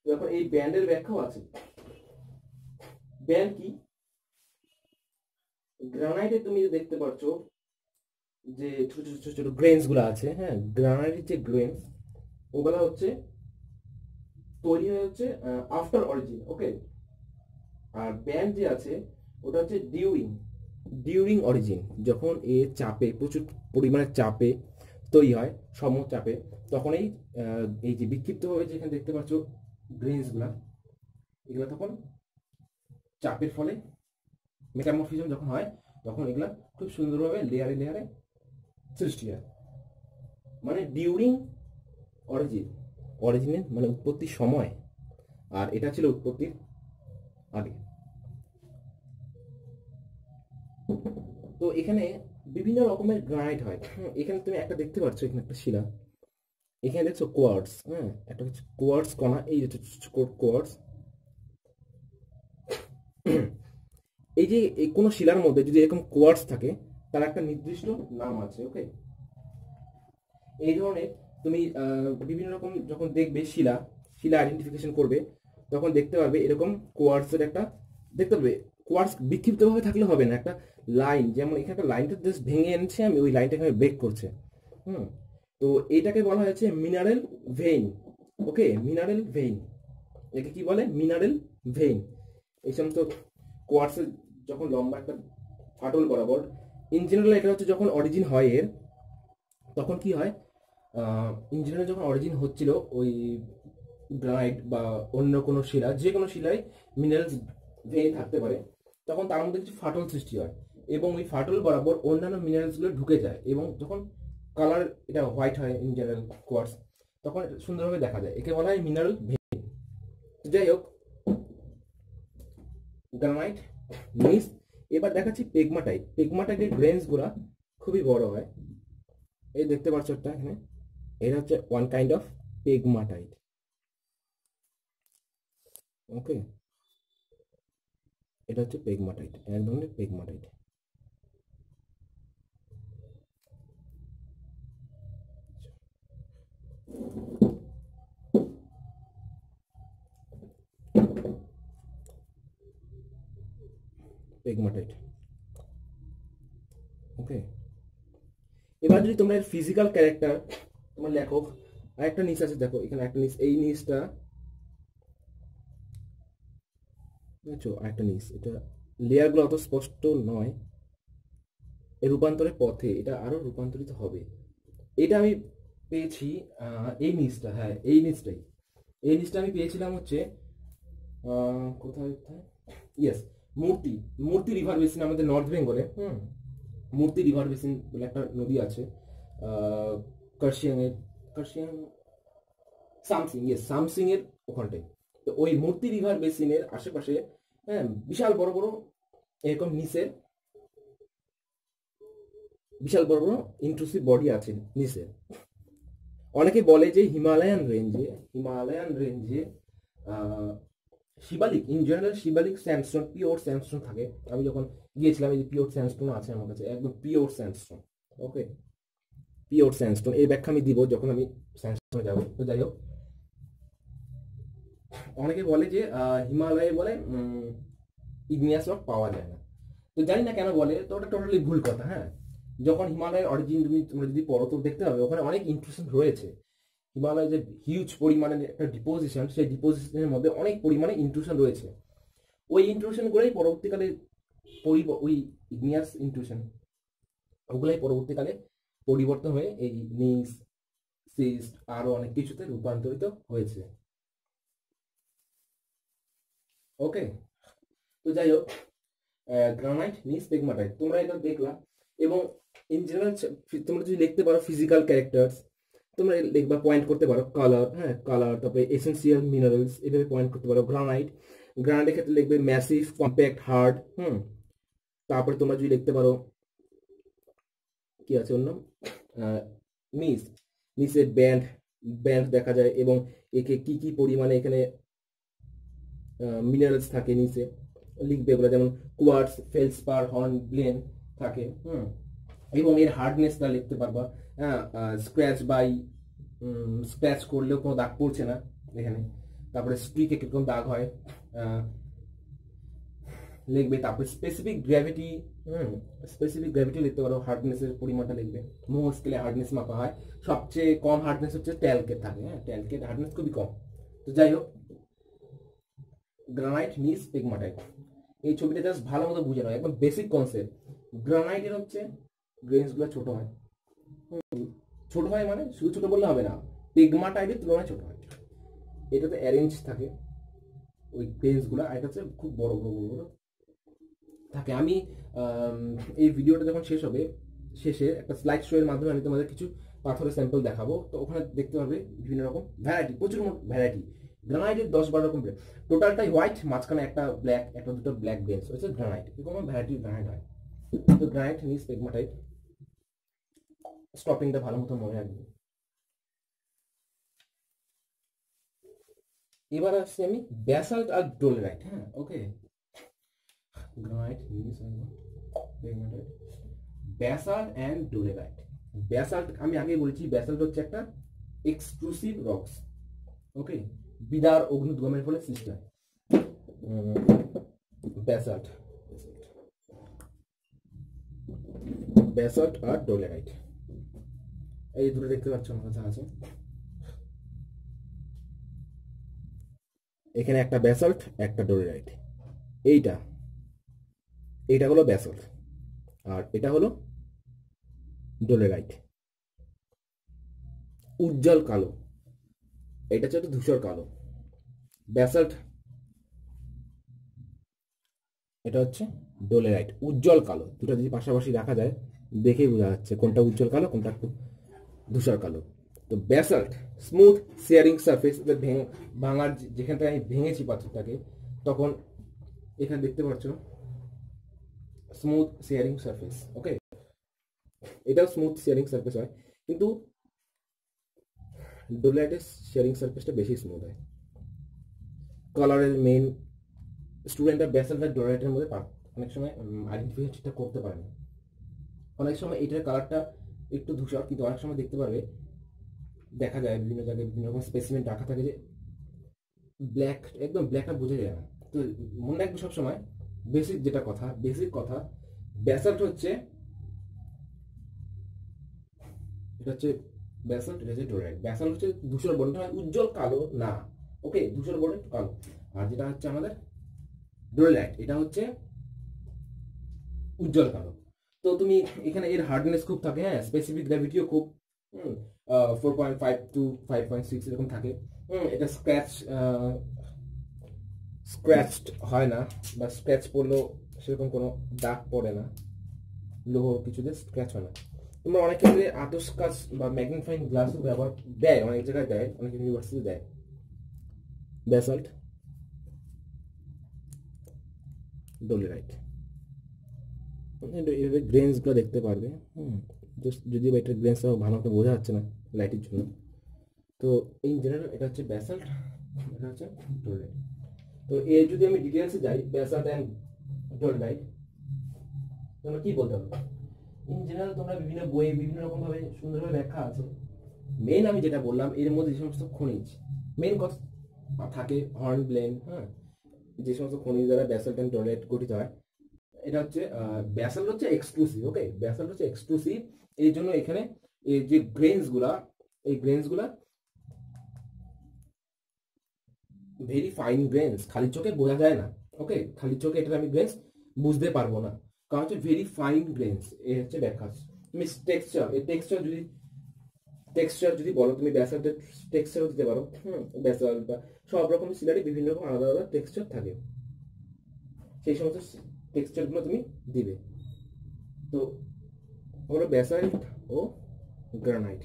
এখন এই ব্যান্ডের ব্যাখ্যাও আছে। ব্যান্ড কি? গ্রানাইটে তুমি দেখতে পাচ্ছ যে ছোট ছোট ছোট ছোট গ্রেনস গুলো আছে, হ্যাঁ, গ্রানাইটের যে গ্রেনস ওগুলা হচ্ছে তৈরি হয়ে হচ্ছে আফটার অরিজিন। ওকে, আর ব্যান্ড যে আছে ওটা হচ্ছে ডিউরিং, ডিউরিং অরিজিন। যখন এ চাপে, প্রচুর পরিমাণে চাপে তৈরি হয়, সমচাপে, তখন এই যে বিক্ষিপ্তভাবে যেখানে দেখতে পাচ্ছ গ্রেনস গুলা, এগুলো তখন চাপের ফলে মেটামরফিজম যখন হয় তখন এগুলা খুব সুন্দরভাবে লেয়ারে লেয়ারে সৃষ্টি হয়। মানে ডিউরিং অরিজিন, অরিজিনের মানে উৎপত্তির সময়, আর এটা ছিল উৎপত্তির আগে। তো এখানে বিভিন্ন রকমের গ্রানাইট হয়। এখানে তুমি একটা দেখতে পাচ্ছ, এখানে একটা শিলা, এখানে দেখছো কোয়ার্টস, হ্যাঁ, একটা হচ্ছে কোয়ার্টস কণা, এই যে কোয়ার্টস। এই যে কোনো শিলার মধ্যে যদি এরকম কোয়ার্টস থাকে তার একটা নির্দিষ্ট নাম আছে। ওকে, এই ধরনের তুমি বিভিন্ন রকম যখন দেখবে শিলা, শিলা আইডেন্টিফিকেশন করবে তখন দেখতে পারবে এরকম কোয়ার্টসের একটা, দেখতে পাবে কোয়ার্টস বিক্ষিপ্তভাবে থাকলে হবে না, একটা লাইন, যেমন এখানে একটা লাইনটা জাস্ট ভেঙে এনেছে আমি, ওই লাইনটা এখানে ব্রেক করছে। হুম, তো এইটাকে বলা হয়েছে মিনারেল ভেইন। ওকে, মিনারেল ভেইন, একে কি বলে? Mineral vein. এই সমস্ত কোয়ার্টসের যখন লম্বা একটা ফাটল বরাবর, ইন জেনারেল এটা হচ্ছে যখন অরিজিন হয় এর, তখন কি হয়, ইন জেনারেল যখন অরিজিন হচ্ছিল ওই গ্রানাইট বা অন্য কোনো শিলা, যে কোনো শিলায় মিনারেলস ভেইন থাকতে পারে, তখন তার মধ্যে কিছু ফাটল সৃষ্টি হয় এবং ওই ফাটল বরাবর অন্যান্য মিনারেলসগুলো ঢুকে যায় এবং যখন কালার এটা হোয়াইট হয় ইন জেনারেল কোয়ার্টস, তখন সুন্দরভাবে দেখা যায়, একে বলা হয় মিনারেল ভেইন। যাই হোক, গ্রানাইট, নিস। এবার দেখাচ্ছি পেগমাটাইট। পেগমাটাইটের গ্রেনস গুলা খুবই বড় হয়, এই দেখতে পাচ্ছ একটা এখানে, এটা হচ্ছে ওয়ান কাইন্ড অফ পেগমাটাইট। ওকে, এটা হচ্ছে পেগমাটাইট, এক ধরনের পেগমাটাইট। পেগমাটাইট। ওকে, এবার যদি তোমরা ফিজিক্যাল ক্যারেক্টার, তোমার লেখক আর একটা নিচ আছে, দেখো এখানে একটা নিচ, এই নিচটা বুঝছো, আরেকটা নিচ, এটা লেয়ারগুলো অত স্পষ্ট নয়, এই রূপান্তরের পথে এটা আরো রূপান্তরিত হবে। এটা আমি পেয়েছি, এই নিচটা, হ্যাঁ এই নিচটাই, এই নিচটা আমি পেয়েছিলাম হচ্ছে কোথায় কোথায়, ইয়েস, মূর্তি, মূর্তি রিভার বেসিন আমাদের নর্থ বেঙ্গলে। মূর্তি রিভার বেসিন বলে একটা নদী আছে, কার্শিয়াংয়ের, কার্শিয়াং, সামসিং, ইয়েস সামসিং এর ওখানটায়। তো ওই মূর্তি রিভার বেসিনের আশেপাশে, হ্যাঁ, বিশাল বড় বড় এরকম নিচে বিশাল বড় বড় ইন্ট্রুসিভ বডি আছে নিচে। অনেকে বলে যে হিমালয়ান রেঞ্জে Shivalik in general Shivalik sandstone pure sandstone থাকে। আমি যখন গিয়েছিলাম এই যে পিওর স্যান্ডস্টোন আছে আমার কাছে, একদম পিওর স্যান্ডস্টোন। ওকে, পিওর স্যান্ডস্টোন এই ব্যাখ্যা আমি দিব যখন আমি স্যান্ডস্টোনে যাবো। তো যাই হোক, অনেকে বলে যে হিমালয়ে বলে ইগনিয়াস রক পাওয়া যায় না। তো জানি না কেন বলে, তো ওটা টোটালি ভুল কথা। হ্যাঁ, যখন হিমালয়ের অরিজিন তোমরা যদি পড়ো তো দেখতে পাবে ওখানে অনেক ইন্ট্রুশন রয়েছে। হিমালয় যে হিউজ পরিমাণে একটা ডিপোজিশন, সেই ডিপোজিশনের মধ্যে অনেক পরিমাণে ইন্ট্রুশন রয়েছে। ওই ইন্ট্রুশনগুলোই পরবর্তীকালে ওই ইগনিয়াস ইন্ট্রুশন ওগুলাই পরবর্তীকালে পরিবর্তন হয়ে এই নিস সিস্ট আরো অনেক কিছুতে রূপান্তরিত হয়েছে। ওকে, তো যাই হোক, গ্রানাইট নিস পেগমাটাইট তোমরা এটা দেখলা। এবং ইন জেনারেল তোমরা যদি লিখতে পারো ফিজিক্যাল ক্যারেক্টার্স, তোমরা লিখবা পয়েন্ট করতে পারো কালার, হ্যাঁ কালার, তারপরে এসেন্সিয়াল মিনারেলস এভাবে পয়েন্ট করতে পারো। গ্রানাইটের ক্ষেত্রে লিখবে ম্যাসিভ, কম্প্যাক্ট, হার্ড। তারপরে তোমরা যদি লিখতে পারো কি আছে অন্য নিস, নিচে ব্যান্ড ব্যান্ড দেখা যায় এবং একে কি কি পরিমাণে এখানে মিনারেলস থাকে নিচে লিখবে এগুলো, যেমন কোয়ার্টস, ফেলসপার, হর্ন ব্লেন থাকে। এবং এর হার্ডনেসটা লিখতে পারবা। হ্যাঁ, স্ক্র্যাচ বাই স্ক্র্যাচ করলেও কোনো দাগ পড়ছে না এখানে। তারপরে স্ট্রিকে কিরকম দাগ হয় লিখবে। তারপরে স্পেসিফিক গ্র্যাভিটি, স্পেসিফিক গ্র্যাভিটি লিখতে পারো, হার্ডনেসের পরিমাণটা লিখবে। মোহ স্কেলে হার্ডনেস মাপা হয়, সবচেয়ে কম হার্ডনেস হচ্ছে ট্যালকের থাকে। হ্যাঁ, ট্যালকের হার্ডনেস খুবই কম। তো যাই হোক, গ্রানাইট নিস পেগমাটাইট এই ছবিটা জাস্ট ভালো মতো বুঝে নাও, একদম বেসিক কনসেপ্ট। গ্রানাইটের হচ্ছে গ্রেনসগুলো ছোট হয়। ছোট হয় মানে শুধু ছোট বললে হবে না, পেগমাটাইটের তুলনায় ছোট হয়। এটাতে অ্যারেঞ্জ থাকে ওই গ্রেনসগুলো, আর এটা হচ্ছে খুব বড় বড় বড় বড় থাকে। আমি এই ভিডিওটা যখন শেষ হবে, শেষে একটা স্লাইড শো এর মাধ্যমে আমি তোমাদের কিছু পাথরের স্যাম্পল দেখাবো। তো ওখানে দেখতে পারবে বিভিন্ন রকম ভ্যারাইটি, প্রচুর ভ্যারাইটি। গ্রানাইটের 10-12 রকম টোটালটাই হোয়াইট, মাঝখানে একটা ব্ল্যাক, একটা দুটো ব্ল্যাক বেঞ্চ হচ্ছে গ্রানাইট। এরকম ভ্যারাইটি গ্রানাইট হয়। তো গ্রানাইট নিস পেগমাটাইট স্টপিংটা ভালো মতো মনে রাখবে। এবার আসছি আমি ব্যাসাল্ট আর ডোলেরাইট। হ্যাঁ, ওকে, গ্রানাইট নিস pegmatite, basalt and dolerite. Basalt আমি আগে বলেছি, ব্যাসাল্ট হচ্ছে একটা এক্সক্লুসিভ রকস। ওকে, বিদার অগ্নুদ্গমের ফলে সৃষ্টি হয় ব্যাসাল্ট। ব্যাসাল্ট আর ডোলেরাইট এই দুটো দেখতে পাচ্ছ আমার কাছে আছে। এখানে একটা ব্যাসাল্ট, একটা ডোলেরাইট। এইটা এইটা হলো ব্যাসাল্ট আর এটা হলো ডোলেরাইট। উজ্জ্বল কালো, এটা হচ্ছে একটা ধূসর কালো। ব্যাসাল্ট, এটা হচ্ছে ডোলেরাইট, উজ্জ্বল কালো। দুটো যদি পাশাপাশি রাখা যায় দেখেই বোঝা যাচ্ছে কোনটা উজ্জ্বল কালো, কোনটা একটু ধূসর কালো। তো ব্যাসাল্ট স্মুথ শেয়ারিং সারফেস, ভাঙার যেখান থেকে আমি ভেঙেছি পাথরটাকে, তখন এখানে দেখতে পাচ্ছ স্মুথ শেয়ারিং সারফেস। ওকে, এটাও স্মুথ শেয়ারিং সারফেস হয়, কিন্তু ডোলেরাইটের শেয়ারিং সারফেসটা বেশি স্মুথ হয়। কালারের মেইন স্টুডেন্টরা ব্যাসাল্ট আর ডোলেরাইটের মধ্যে অনেক সময় আইডেন্টিফিকেশন ঠিকঠাক করতে পারে না। অনেক সময় এটার কালারটা একটু ধূসর, কিন্তু অনেক সময় দেখতে পারবে দেখা যায় বিভিন্ন জায়গায় বিভিন্ন রকম স্পেসিমেন্ট রাখা থাকে যে ব্ল্যাক, একদম ব্ল্যাকটা বোঝা যায় না। তো মনে রাখবে সবসময় বেসিক কথা, ব্যাসাল্ট হচ্ছে, এটা হচ্ছে ব্যাসাল্ট, এটা হচ্ছে ডোলেরাইট। ব্যাসাল্ট হচ্ছে ধূসর বর্ণ, উজ্জ্বল কালো না। ওকে, ধূসর বর্ণ একটু কালো। আর যেটা হচ্ছে আমাদের ডোলেরাইট, এটা হচ্ছে উজ্জ্বল কালো। তো তুমি এখানে এর হার্ডনেস খুব থাকে, হ্যাঁ, স্পেসিফিক গ্র্যাভিটিও খুব 4.5 to 5.6 এরকম থাকে। এটা স্ক্র্যাচড হয় না, বা স্ক্র্যাচ পড়লেও সেরকম কোনো দাগ পড়ে না, লোহ কিছুতে স্ক্র্যাচ হয় না। তোমরা অনেক ক্ষেত্রে আতস কাচ বা ম্যাগনিফাইং গ্লাসও ব্যবহার দেয়, অনেক জায়গায় দেয়, অনেক ইউনিভার্সিটি দেয়। ব্যাসাল্ট, ডোলেরাইট এইভাবে গ্রেনসগুলো দেখতে পারবে। যদি বা এটা গ্রেনস ভালো মতো বোঝা যাচ্ছে না লাইটের জন্য। তো ইন জেনারেল এটা হচ্ছে ব্যাসাল্ট, এটা হচ্ছে ডোলেরাইট। তো এর যদি আমি ডিটেলসে যাই ব্যাসাল্ট অ্যান্ড ডলোমাইট, তোমরা কি বলতে পারো? ইন জেনারেল তোমরা বিভিন্ন বইয়ে বিভিন্ন রকম ভাবে সুন্দরভাবে ব্যাখ্যা আছে। মেন আমি যেটা বললাম এর মধ্যে যে সমস্ত খনিজ মেন কথা থাকে, হর্নব্লেন, হ্যাঁ, যে সমস্ত খনিজ দ্বারা ব্যাসাল্ট অ্যান্ড ডলোমাইট গঠিত হয়, এটা হচ্ছে ব্যাসাল্ট হচ্ছে এক্সক্লুসিভ। ওকে, ব্যাসাল্ট হচ্ছে এক্সক্লুসিভ, এই জন্য এখানে এই যে গ্রেনসগুলা, এই গ্রেনসগুলা ভেরি ফাইন গ্রেনস, খালি চোখে বোঝা যায় না। ওকে, খালি চোখে এটা আমি গ্রেনস বুঝতে পারবো না, কারণ হচ্ছে ভেরি ফাইন গ্রেনস। এই হচ্ছে ব্যাখ্যা। তুমি টেক্সচার, এই টেক্সচার যদি বলো, তুমি ব্যাসাল্টের টেক্সচারও দিতে পারো। ব্যাসাল্ট বা সব রকম সিলারই বিভিন্ন রকম আলাদা আলাদা টেক্সচার থাকে, সেই সমস্ত টেক্সচারগুলো তুমি দিবে। তো হলো ব্যাসাল্ট ও গ্রানাইট,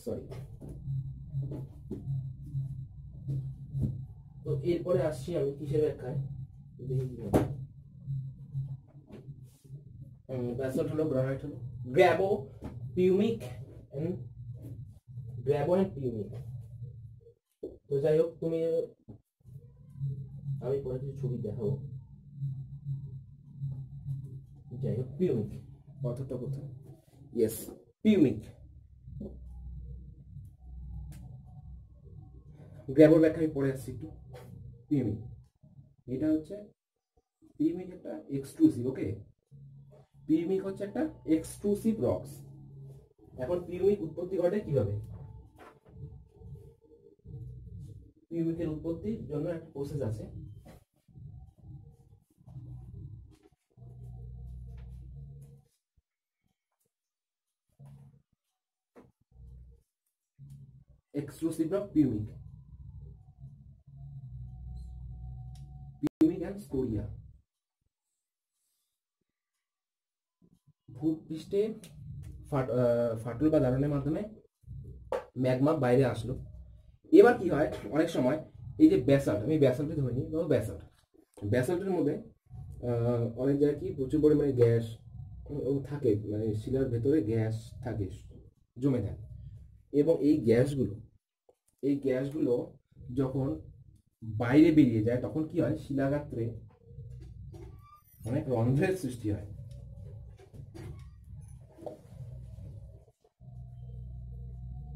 সরি। তো এরপরে আসছি আমি কিসের ব্যাখ্যায়, ব্যাসাল্ট হলো, গ্রানাইট হলো, গ্র্যাবো পিউমিক এন্ড পিউমিক। তো যাই হোক, তুমি আমি পরে কিছু ছবি দেখাবো। যাই হোক, পিউমিক অর্থটা কোথায়? Yes, pumice. গ্র্যাবোর ব্যাখ্যা আমি পরে আসছি একটু। পিউমিক এটা হচ্ছে, পিউমিক একটা এক্সক্লুসিভ। ওকে, পিউমিক হচ্ছে একটা এক্সক্লুসিভ রক্স। এখন পিউমিক উৎপত্তি ঘটে কিভাবে? পিউমিকের উৎপত্তির জন্য একটা প্রসেস আছে। Exclusive rock pumice, pumice and scoria. ভূপৃষ্ঠে ফাটল বা দারণের মাধ্যমে ম্যাগমা বাইরে আসলো। এবার কি হয়, অনেক সময় এই যে ব্যাসাল্ট, আমি ব্যাসাল্টে ধরে নিই, ব্যাসাল্টের মধ্যে অনেক জায়গায় কি প্রচুর পরিমাণে গ্যাস থাকে, মানে শিলার ভেতরে গ্যাস থাকে, জমে থাকে। এবং এই গ্যাসগুলো যখন বাইরে বেরিয়ে যায়, তখন কি হয়, শিলাগাত্রে অনেক রন্ধ্রের সৃষ্টি হয়।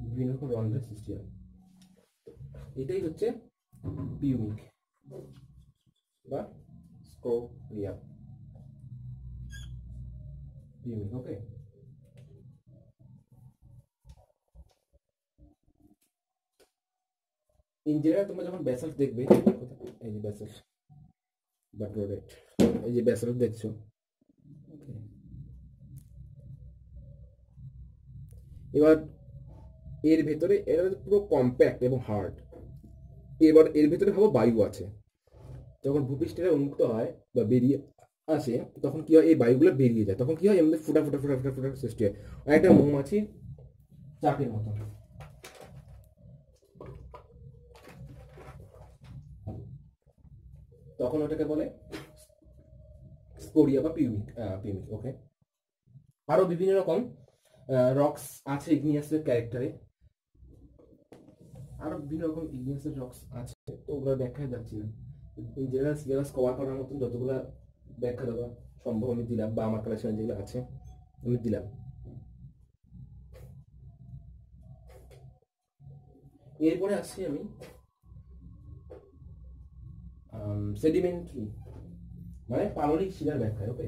বিভিন্ন রকম রন্ধ্রের সৃষ্টি হয়। এটাই হচ্ছে পিউমিক বা স্কোরিয়া, পিউমিক। ওকে, ইন জেনারেল তোমরা যখন ব্যাসাল্ট দেখবে, এই যে ব্যাসাল্ট বা ডলোমাইট, এই যে ব্যাসাল্ট দেখছো, এবার এর ভেতরে এরা পুরো কম্প্যাক্ট এবং হার্ড। এবার এর ভেতরে ভাবো বায়ু আছে। যখন ভূপৃষ্ঠের উন্মুক্ত হয় বা বেরিয়ে আসে, তখন কি হয়, এই বায়ুগুলো বেরিয়ে যায়, তখন কি হয়, এমনি ফুটা ফুটা ফুটা ফুটা ফুটা সৃষ্টি হয়, একটা মৌমাছি চাকের মতো। তখন ওটাকে বলে স্কোরিয়া বা পিউমিক। ওকে, আরো বিভিন্ন রকম রক্স আছে ইগনিয়াসের ক্যারেক্টারে, আরো বিভিন্ন রকম ইগনিয়াসের রক্স আছে, তো ওগুলো ব্যাখ্যায় যাচ্ছি না। ইন জেনারেল সিলেবাস কভার করার মতন যতগুলো ব্যাখ্যা দেওয়া সম্ভব আমি দিলাম, বা আমার কালেকশনে যেগুলো আছে আমি দিলাম। এরপরে আসছি আমি সেডিমেন্টারি মানে পাললিক শিলার ব্যাখ্যায়। ওকে,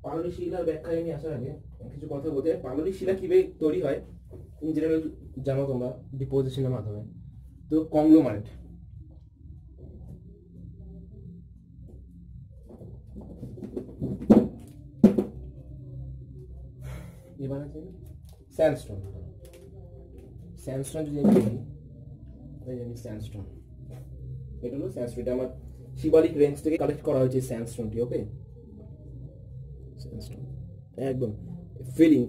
পাললিক শিলার ব্যাখ্যায় আমি আসার আগে কিছু কথা বলতে চাই। পাললিক শিলা কিভাবে তৈরি হয়, ইন জেনারেল জানো তোমরা, ডিপোজিশনের মাধ্যমে। তো কংগ্লোমারেট, এবার আছে স্যান্ডস্টোন। স্যান্ডস্টোন যদি আমি দেখি, স্যান্ডস্টোন, এটা হলো স্যান্ডস্টোন, এটা আমার শিবালিক রেঞ্জ থেকে কালেক্ট করা হয়েছে স্যান্ডস্টোনটি। ওকে, স্যান্ডস্টোন একদম ফিলিং,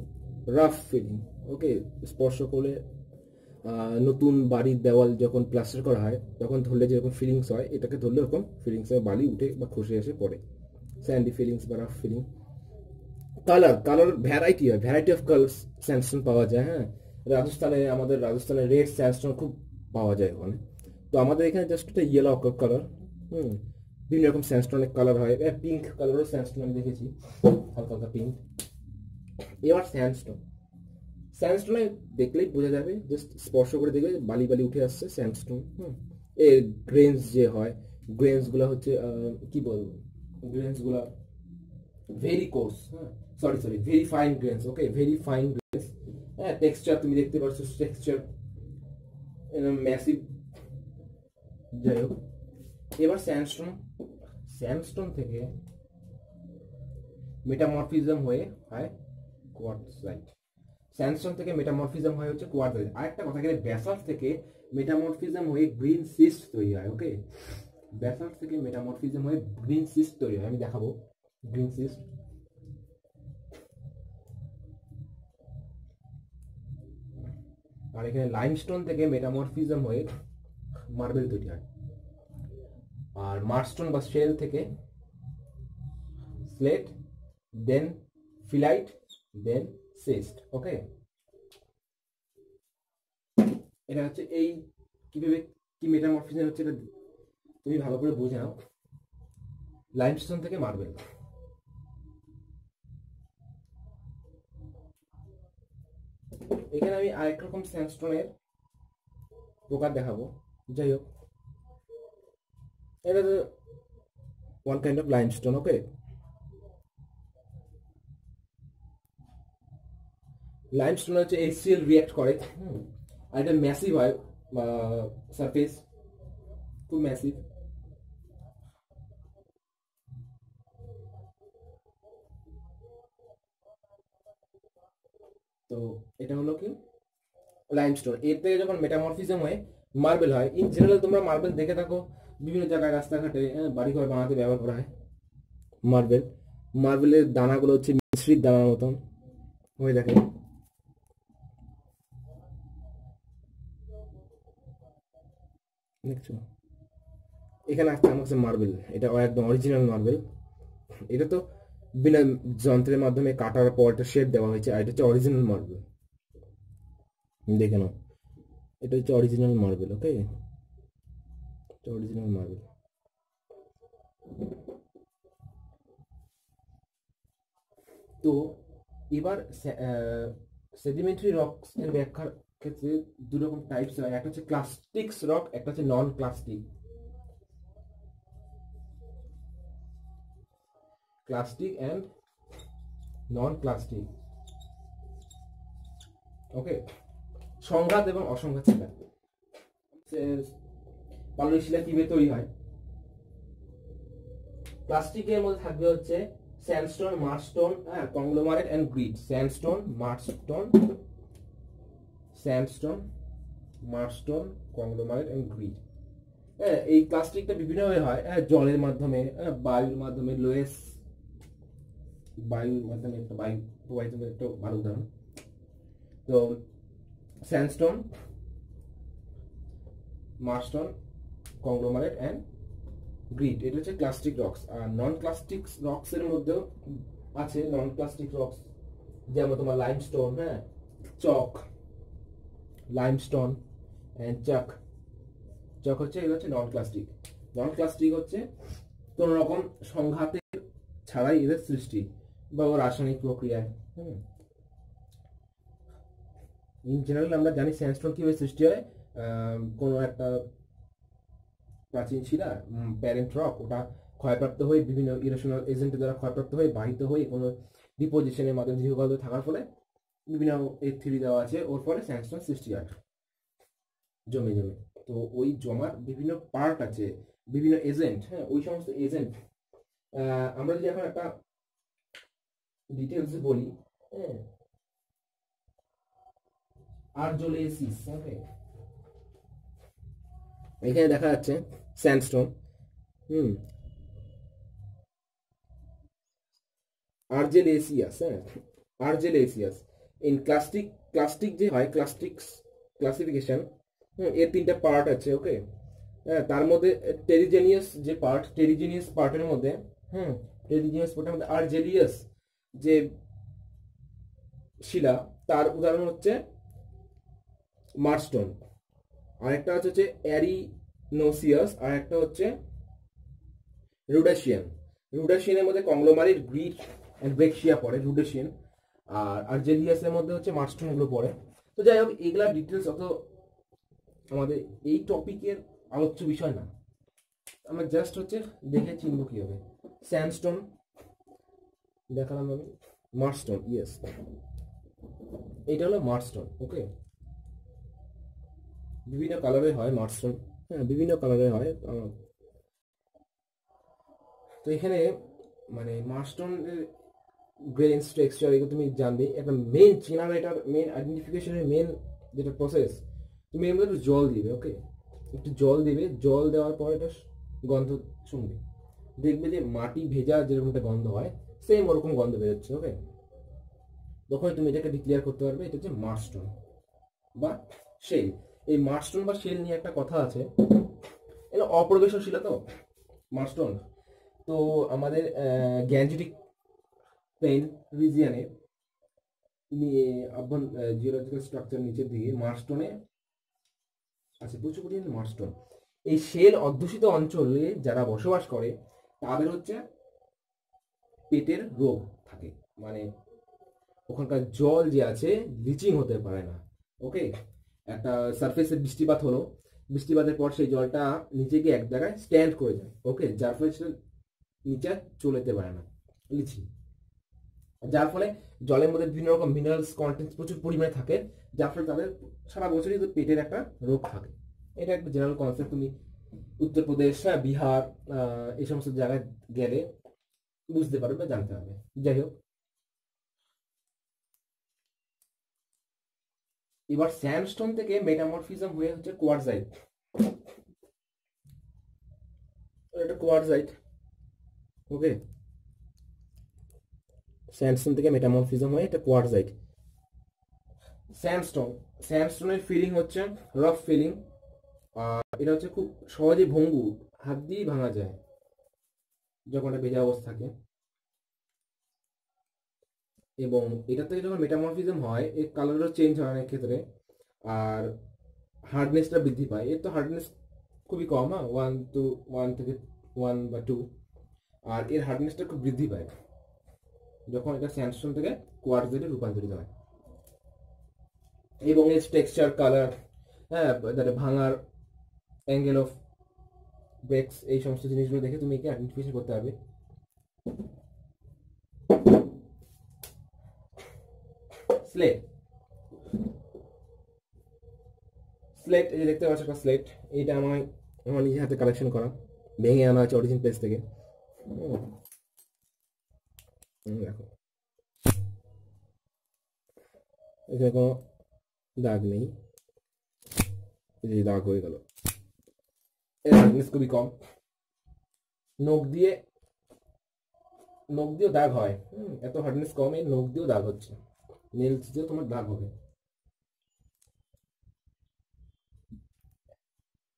রাফ ফিলিং। ওকে, স্পর্শ করলে নতুন বাড়ির দেওয়াল যখন প্লাস্টার করা হয়, তখন ধরলে যেরকম ফিলিংস হয়, এটাকে ধরলে ওরকম ফিলিংস হয়, বালি উঠে বা খসে এসে পড়ে, স্যান্ডি ফিলিংস বা রাফ ফিলিং। কালার ভ্যারাইটি হয়, ভ্যারাইটি অফ কালার স্যান্ডস্টোন পাওয়া যায়। হ্যাঁ, আমাদের রাজস্থানে রেড স্যান্ডস্টোন খুব পাওয়া যায় ওখানে। তো আমাদের এখানে জাস্ট একটা ইয়েলো অকার কালার, বিভিন্ন রকম স্যান্ডস্টোনের কালার হয়, পিঙ্ক কালারও স্যান্ডস্টোন আমি দেখেছি, হালকা হালকা পিঙ্ক। এবার স্যান্ডস্টোন, স্যান্ডস্টোনে দেখলেই বোঝা যাবে, জাস্ট স্পর্শ করে দেখবে বালি বালি উঠে আসছে স্যান্ডস্টোন। এর গ্রেনস যে হয়, গ্রেনসগুলো হচ্ছে কি বলবো, গ্রেনসগুলো very coarse, sorry very fine grains, okay, very fine grains. হ্যাঁ, টেক্সচার তুমি দেখতে পাচ্ছ, টেক্সচার ম্যাসিভ। যাই হোক, এবার স্যান্ডস্টোন, স্যান্ডস্টোন থেকে মেটামরফিজম হয়ে হয় কোয়ার্টজাইট, স্যান্ডস্টোন থেকে মেটামরফিজম হয়ে হচ্ছে কোয়ার্টজাইট। আরেকটা কথা, গেলে ব্যাসাল্ট থেকে মেটামরফিজম হয়ে গ্রিন সিস্ট তৈরি হয়, ওকে, ব্যাসাল্ট থেকে মেটামরফিজম হয়ে গ্রিন সিস্ট তৈরি হয়, আমি দেখাবো গ্রিন সিস্ট। আর এখানে লাইমস্টোন থেকে মেটামরফিজম হয়ে মার্বেল তৈরি হয়। আর মার্স্টোন বা শেল থেকে স্লেট, দেন ফিলাইট, দেন সিস্ট, ওকে। এটা হচ্ছে এই কিভাবে কি মেটামরফিজম হচ্ছে, এটা তুমি ভালো করে বুঝে নাও। লাইমস্টোন থেকে মার্বেল। এখানে আমি আরেক রকম স্যান্ডস্টোনের প্রকার দেখাবো। যাই হোক, এটা তো one kind of limestone, okay. Limestone হচ্ছে HCl রিঅ্যাক্ট করে, আর এটা ম্যাসিভ হয়, সারফেস খুব ম্যাসিভ। তো এটা হলো কি লাইমস্টোন। এর থেকে যখন মেটামরফিজম হয়ে মার্বেল হয়, ইন জেনারেল তোমরা মার্বেল দেখে থাকো বিভিন্ন জায়গায়, রাস্তাঘাটে, বাড়িঘর বানাতে ব্যবহার করা হয় মার্বেল। মার্বেলের দানাগুলো হচ্ছে মিশ্রিত দানার মতন হয়ে থাকে। দেখছো, এখানে একটা আমার কাছে মার্বেল, এটা একদম অরিজিনাল মার্বেল। এটা তো বিনা যন্ত্রের মাধ্যমে কাটার পর একটা শেপ দেওয়া হয়েছে, আর এটা হচ্ছে অরিজিনাল মার্বেল। দেখে নাও, এটা হচ্ছে অরিজিনাল মার্বেল, ওকে, অরিজিনাল মার্বেল। তো এবার সেডিমেন্টারি রকস এর ব্যাখ্যার ক্ষেত্রে দু রকম টাইপস হয়, একটা হচ্ছে ক্লাস্টিক্স রক, একটা হচ্ছে নন clastic. Clastic and non clastic, ওকে। সংঘাত এবং অসংঘাত শিলা। পাললিক শিলা কিভাবে তৈরি হয়? প্লাস্টিকের মধ্যে থাকবে হচ্ছে sandstone, marlstone, conglomerate and grit. Sandstone, marlstone, conglomerate and grit. এই প্লাস্টিকটা বিভিন্নভাবে হয়, জলের মাধ্যমে, বায়ুর মাধ্যমে, বায়ুর মাধ্যমে, একটা বায়ু প্রবাহিত একটা ভালো উদাহরণ। তো sandstone, marlstone, conglomerate and grit, এটা হচ্ছে ক্লাস্টিক রক্স। আর নন ক্লাস্টিক রক্স এর মধ্যেও আছে নন ক্লাস্টিক রক্স, যেমন তোমার লাইমস্টোন, চক, লাইমস্টোন এন্ড চক। চক হচ্ছে, এগুলো হচ্ছে নন ক্লাস্টিক। নন ক্লাস্টিক হচ্ছে কোন রকম সংঘাতের ছাড়াই এদের সৃষ্টি বা রাসায়নিক প্রক্রিয়ায়। ইন জেনারেল আমরা জানি স্যান্ডস্টোন কিভাবে সৃষ্টি হয়। কোনো একটা প্রাচীন শিলা, প্যারেন্ট রক, ওটা ক্ষয়প্রাপ্ত হয়ে বিভিন্ন ইরেশনাল এজেন্টের দ্বারা ক্ষয়প্রাপ্ত হয়ে বাহিত হয়ে কোনো ডিপোজিশনের মাধ্যমে দীর্ঘকাল ধরে থাকার ফলে বিভিন্ন থিওরি দেওয়া আছে, ওর ফলে স্যান্ডস্টোন সৃষ্টি হয় জমে জমে। তো ওই জমার বিভিন্ন পার্ট আছে, বিভিন্ন এজেন্ট, ওই সমস্ত এজেন্ট আমরা যদি এখন একটা ডিটেলস বলি, আর্জোলেসিস, ওকে, এখানে দেখা যাচ্ছে স্যান্ডস্টোন, আর্জেলেসিয়াস, আর্জেলেসিয়াস। ইন ক্লাস্টিক যে হয়, ক্লাসিফিকেশন, এর তিনটা পার্ট আছে, ওকে। তার মধ্যে টেরিজেনিয়াস পার্টের মধ্যে, আর্জেলিয়াস যে শিলা, তার উদাহরণ হচ্ছে মার্স্টোন, আরেকটা হচ্ছে অ্যারিনোসিয়াস, আর একটা হচ্ছে রুডেশিয়ান। রুডেশিয়ানের মধ্যে কংগ্লোমারিট, গ্রিট অ্যান্ড ব্রেকশিয়া পড়ে রুডেশিয়ান, আর আর্জেলিয়াসের মধ্যে হচ্ছে মাস্টনগুলো পড়ে। তো যাই হোক, এগুলা ডিটেলস অত আমাদের এই টপিকের আলোচ্য বিষয় না, আমরা জাস্ট হচ্ছে দেখে চিনবো কি হবে। স্যান্ডস্টোন দেখালাম আমি, মার্স্টোন, ইয়েস, এটা হলো মার্স্টোন। ওকে, বিভিন্ন কালারে হয় মার্স্টোন, হ্যাঁ বিভিন্ন কালারে হয়। তো এখানে মানে মার্স্টোন গ্রেন টেক্সচার এগুলো তুমি জানবে। একটা মেন চেনার, এটার মেন আইডেন্টিফিকেশনের মেন যেটা প্রসেস, তুমি এর মধ্যে একটু জল দিবে। ওকে, একটু জল দিবে, জল দেওয়ার পর এটা গন্ধ শুনবে, দেখবে যে মাটি ভেজা যেরকম একটা গন্ধ হয় সেম ওরকম গন্ধ বেরোচ্ছে। ওকে, তখন তুমি এটাকে ডিক্লেয়ার করতে পারবে এটা হচ্ছে মার্স্টোন বা শেল। এই মার্স্টোন বা শেল নিয়ে একটা কথা আছে, এটা অপ্রবেশনশীল তো মার্স্টোন। তো আমাদের গ্যাঞ্জেটিক প্লেন রিজিয়নে নিয়ে জিওলজিক্যাল স্ট্রাকচার নিচের দিকে মার্স্টোনে আছে প্রচুর পরিমাণে মার্স্টোন। এই শেল অধ্যুষিত অঞ্চলে যারা বসবাস করে তাদের হচ্ছে পেটের রোগ থাকে, মানে ওখানকার জল যে আছে লিচিং হতে পারে না। ওকে, একটা সারফেসে বৃষ্টিপাত হলো, বৃষ্টিপাতের পর সেই জলটা নিচে গিয়ে এক জায়গায় স্ট্যান্ড করে যায়। ওকে, যার ফলে সেটা নিচে চলে যেতে পারে না লিচিং, যার ফলে জলের মধ্যে বিভিন্ন রকম মিনারেলস কন্টেন্ট প্রচুর পরিমাণে থাকে, যার ফলে তাদের সারা বছরই পেটের একটা রোগ থাকে। এটা একটা জেনারেল কনসেপ্ট, তুমি উত্তরপ্রদেশ, বিহার, এই সমস্ত জায়গায় গেলে বুঝতে পারবে বা জানতে পারবে। যাই হোক, এবার স্যান্ডস্টোন থেকে মেটামরফিজম হয়ে হচ্ছে কোয়ার্টজাইট। এটা কোয়ার্টজাইট। ওকে, স্যান্ডস্টোন থেকে মেটামরফিজম হয়ে এটা কোয়ার্টজাইট। স্যান্ডস্টোন, স্যান্ডস্টোনের ফিলিং হচ্ছে রাফ ফিলিং, আর এটা হচ্ছে খুব সহজে ভঙ্গুর, হাত দিয়েই ভাঙা যায় যখন এটা ভেজা অবস্থা থাকে। এবং এটা থেকে যখন মেটামরফিজম হয় এর কালারও চেঞ্জ হয় অনেক ক্ষেত্রে, আর হার্ডনেসটা বৃদ্ধি পায়। এর তো হার্ডনেস খুবই কম, হ্যাঁ, 1 থেকে 1 বা 2, আর এর হার্ডনেসটা খুব বৃদ্ধি পায় যখন এটা স্যান্ডস্টোন থেকে কোয়ার্টজাইটে রূপান্তরিত হয়। এবং এর টেক্সচার, কালার, হ্যাঁ, ভাঙার অ্যাঙ্গেল অফ ব্রেকস, এই সমস্ত জিনিসগুলো দেখে তুমি একে আইডেন্টিফিকেশন করতে পারবে। স্লেট, স্লেট এই যে দেখতে পাচ্ছ একটা স্লেট, এইটা আমার নিজের হাতে কালেকশন করা, ভেঙে আনা আছে অরিজিন প্লেস থেকে। দেখো এখানে কোনো দাগ নেই, এই দাগ হয়ে গেল। এর হার্ডনেস খুবই কম, নখ দিয়ে নখ দিয়েও দাগ হয়, এত হার্ডনেস কম, এই নখ দিয়েও দাগ হচ্ছে, নেলস দিয়েও তোমার দাগ হবে।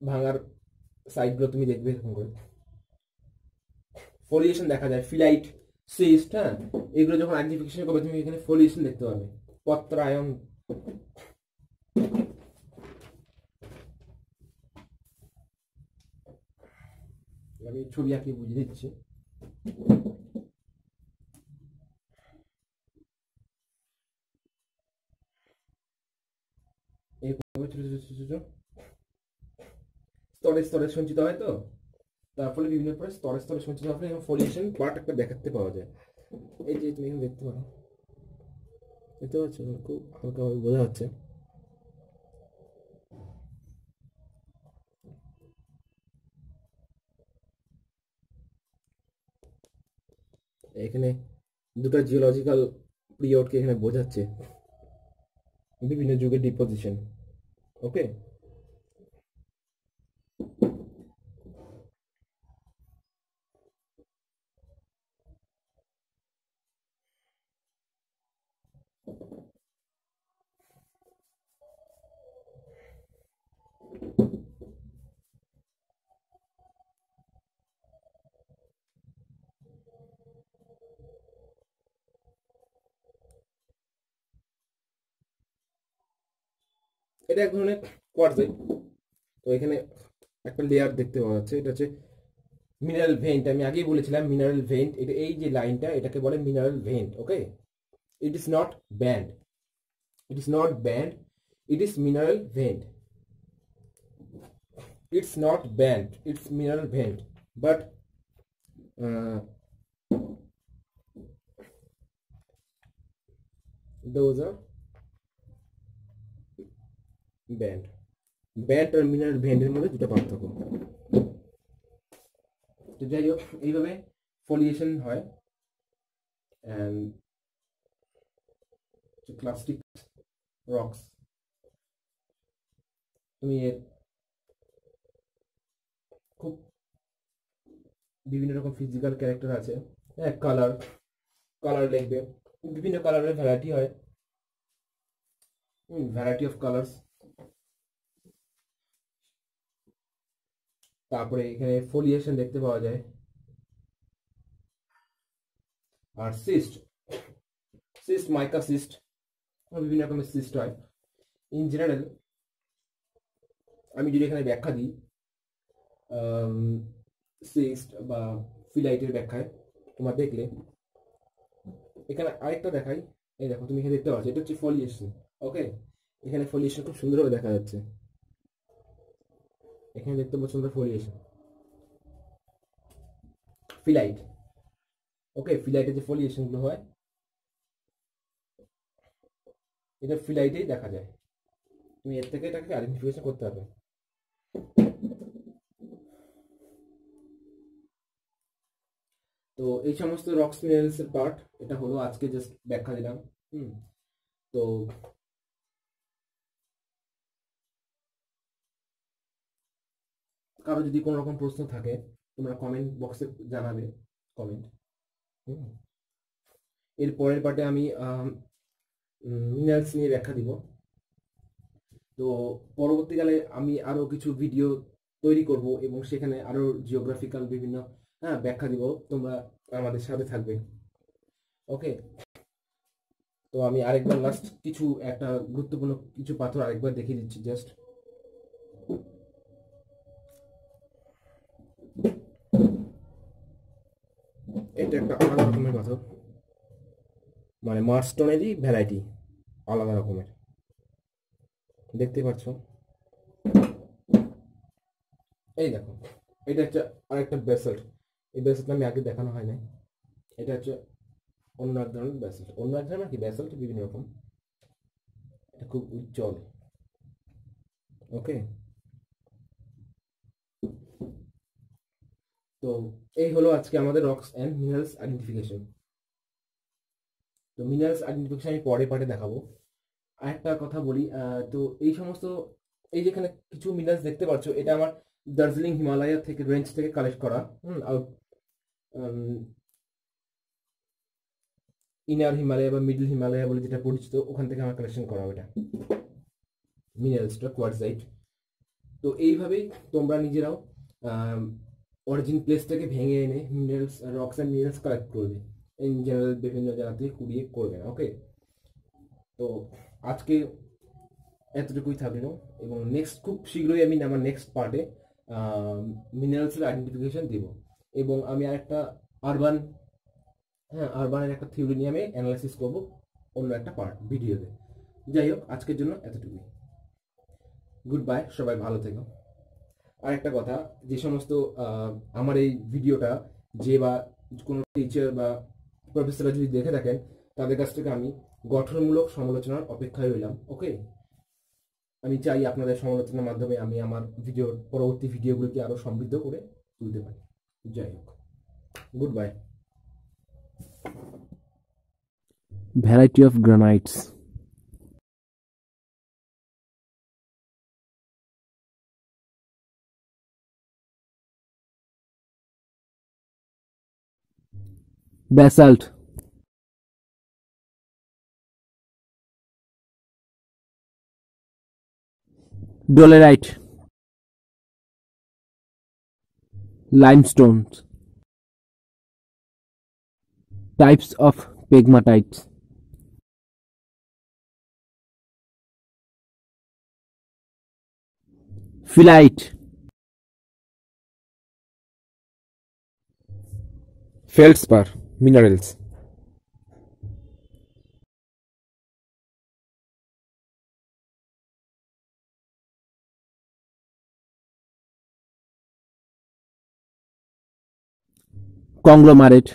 ভাঙার সাইডগুলো তুমি দেখবে এরকম করে ফলিয়েশন দেখা যায়, ফিলাইট, সিস্ট, হ্যাঁ, এগুলো যখন আইডেন্টিফিকেশন করবে তুমি এখানে ফলিয়েশন দেখতে পাবে, পত্রায়ন। আমি ছবি আঁকি বুঝিয়ে দিচ্ছি। এইভাবে ছোট ছোট ছোট ছোট স্তরে স্তরে সঞ্চিত হয়, তো তার ফলে বিভিন্ন পরে স্তরে স্তরে সঞ্চিত হওয়ার ফলে ফলিয়েশন পার্ট একটা দেখাতে পাওয়া যায়। এই যে তুমি এখানে দেখতে পারো, দেখতে পাচ্ছ, খুব হালকাভাবে বোঝা যাচ্ছে। এখানে দুটো জিওলজিক্যাল পিরিয়ডকে এখানে বোঝাচ্ছে, বিভিন্ন যুগের ডিপোজিশন। ওকে, এটা এক ধরনের কোয়ার্টজাইট। তো এখানে একটা লেয়ার দেখতে পাওয়া যাচ্ছে, এটা হচ্ছে মিনারেল ভেন্ট। আমি আগেই বলেছিলাম মিনারেল ভেন্ট, এটা এই যে লাইনটা এটাকে বলে mineral vent. Okay, it is not band, it is not band, it is mineral vein. It's not band, it's mineral vein, but uh, those are band. Band আর মিনারেল ভেন্টের মধ্যে দুটো পার্থক্য। তো যাই হোক, এইভাবে ফলিয়েশন হয়। অ্যান্ড ক্লাস্টিক রক্স, তুমি এর খুব বিভিন্ন রকম ফিজিক্যাল ক্যারেক্টার আছে। হ্যাঁ, কালার লিখবে, বিভিন্ন কালারের ভ্যারাইটি হয়, ভ্যারাইটি অফ কালার্স। তারপরে এখানে ফলিয়েশন দেখতে পাওয়া যায়। আর সিস্ট মাইকা সিস্ট, বিভিন্ন রকমের সিস্ট হয়। ইন জেনারেল আমি যদি এখানে ব্যাখ্যা দিই, সিস্ট বা ফিলাইটের ব্যাখ্যায় তোমার দেখলে এখানে আরেকটা দেখাই। এই দেখো, তুমি এখানে দেখতে পাচ্ছ, এটা হচ্ছে ফলিয়েশন। ওকে, এখানে ফলিয়েশন খুব সুন্দরভাবে দেখা যাচ্ছে, এখানে দেখতে পাচ্ছ আমরা ফলিয়েশন, ফিলাইট। ওকে, ফিলাইটের যে ফলিয়েশনগুলো হয় এটা ফিলাইটেই দেখা যায়, তুমি এর থেকে এটাকে আইডেন্টিফিকেশন করতে পারবে। তো এই সমস্ত রক্স মিনারেলস এর পার্ট, এটা হলো আজকে জাস্ট ব্যাখ্যা দিলাম। তো কারো যদি কোনো রকম প্রশ্ন থাকে তোমরা কমেন্ট বক্সে জানাবে, কমেন্ট। এর পরের পার্টে আমি মিনারেলস নিয়ে ব্যাখ্যা দিব। তো পরবর্তীকালে আমি আরো কিছু ভিডিও তৈরি করব এবং সেখানে আরো জিওগ্রাফিক্যাল বিভিন্ন ব্যাখ্যা দিব, তোমরা আমাদের সাথে থাকবে। ওকে, তো আমি আরেকবার লাস্ট কিছু একটা গুরুত্বপূর্ণ কিছু পাথর আরেকবার দেখিয়ে দিচ্ছি জাস্ট। এটা একটা আলাদা রকমের পাথর, মানে মার্স্টোনেরই ভ্যারাইটি, আলাদা রকমের, দেখতে পাচ্ছ। এই দেখো, এটা হচ্ছে আরেকটা ব্যাসল্ট। এই ব্যাসল্টটা আমি আগে দেখানো হয় নাই, এটা হচ্ছে অন্য এক ধরনের ব্যাসল্ট, অন্য এক ধরনের কি ব্যাসল্ট বিভিন্ন রকম, এটা খুব উজ্জ্বল। ওকে, তো এই হলো আজকে আমাদের রক্স অ্যান্ড মিনারেলস আইডেন্টিফিকেশন। তো মিনারেলস আইডেন্টিফিকেশন আমি পরে পার্টে দেখাবো। আরেকটা কথা বলি, তো এই সমস্ত এই যেখানে কিছু মিনারেলস দেখতে পাচ্ছ, এটা আমার দার্জিলিং হিমালয় থেকে রেঞ্জ থেকে কালেক্ট করা, ইনার হিমালয় বা মিডল হিমালয় বলে যেটা পরিচিত, ওখান থেকে আমার কালেকশন করা এটা মিনারেলসটা, কোয়ার্টজাইট। তো এইভাবেই তোমরা নিজেরাও অরিজিন প্লেস থেকে ভেঙে এনে minerals, rocks and minerals collect করবে, ইন জেনারেল বিভিন্ন জায়গা থেকে কুড়িয়ে করবে। ওকে, তো আজকে এতটুকুই থাকলো, এবং নেক্সট খুব শীঘ্রই আমি আমার নেক্সট পার্টে মিনারেলসের আইডেন্টিফিকেশন দিব, এবং আমি আরেকটা আরবানের একটা থিওরি নিয়ে আমি অ্যানালাইসিস করবো অন্য একটা পার্ট ভিডিওতে। যাই হোক, আজকের জন্য এতটুকুই। গুড বাই, সবাই ভালো থেকো। আরেকটা কথা, যে সমস্ত আমার এই ভিডিওটা যে বা কোনো টিচার বা প্রফেসররা যদি দেখে থাকেন, তাদের কাছ থেকে আমি গঠনমূলক সমালোচনার অপেক্ষায় রইলাম। ওকে, আমি চাই আপনাদের সমালোচনার মাধ্যমে আমি আমার পরবর্তী ভিডিওগুলিকে আরো সমৃদ্ধ করে তুলতে পারি। যাই হোক, good bye. Variety of granites. Basalt. Dolerite. Limestones. Types of pegmatites. Phyllite. Feldspar minerals. Conglomerate.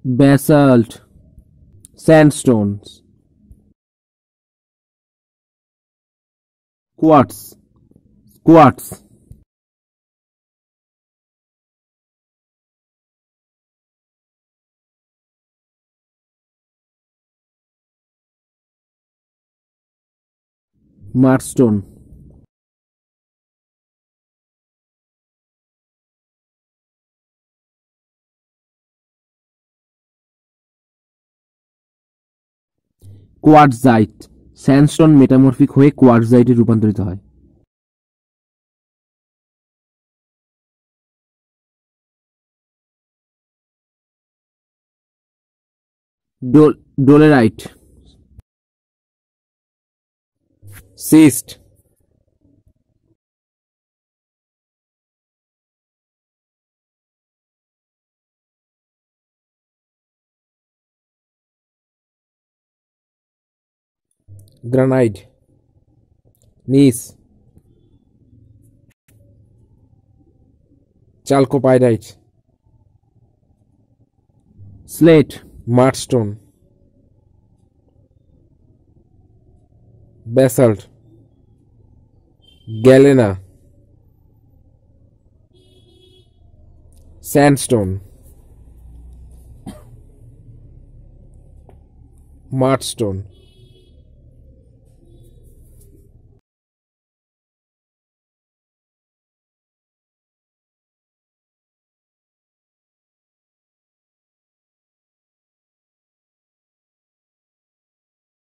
Basalt. Sandstones. Quartz. Quartz. Marstone. Quartzite. Sandstone metamorphic হয়ে কোয়ার্টজাইটে রূপান্তরিত হয়। Dolerite. Schist. Granite. Gneiss. Chalcopyrite. Slate. Mudstone. Basalt. Galena. Sandstone. Mudstone.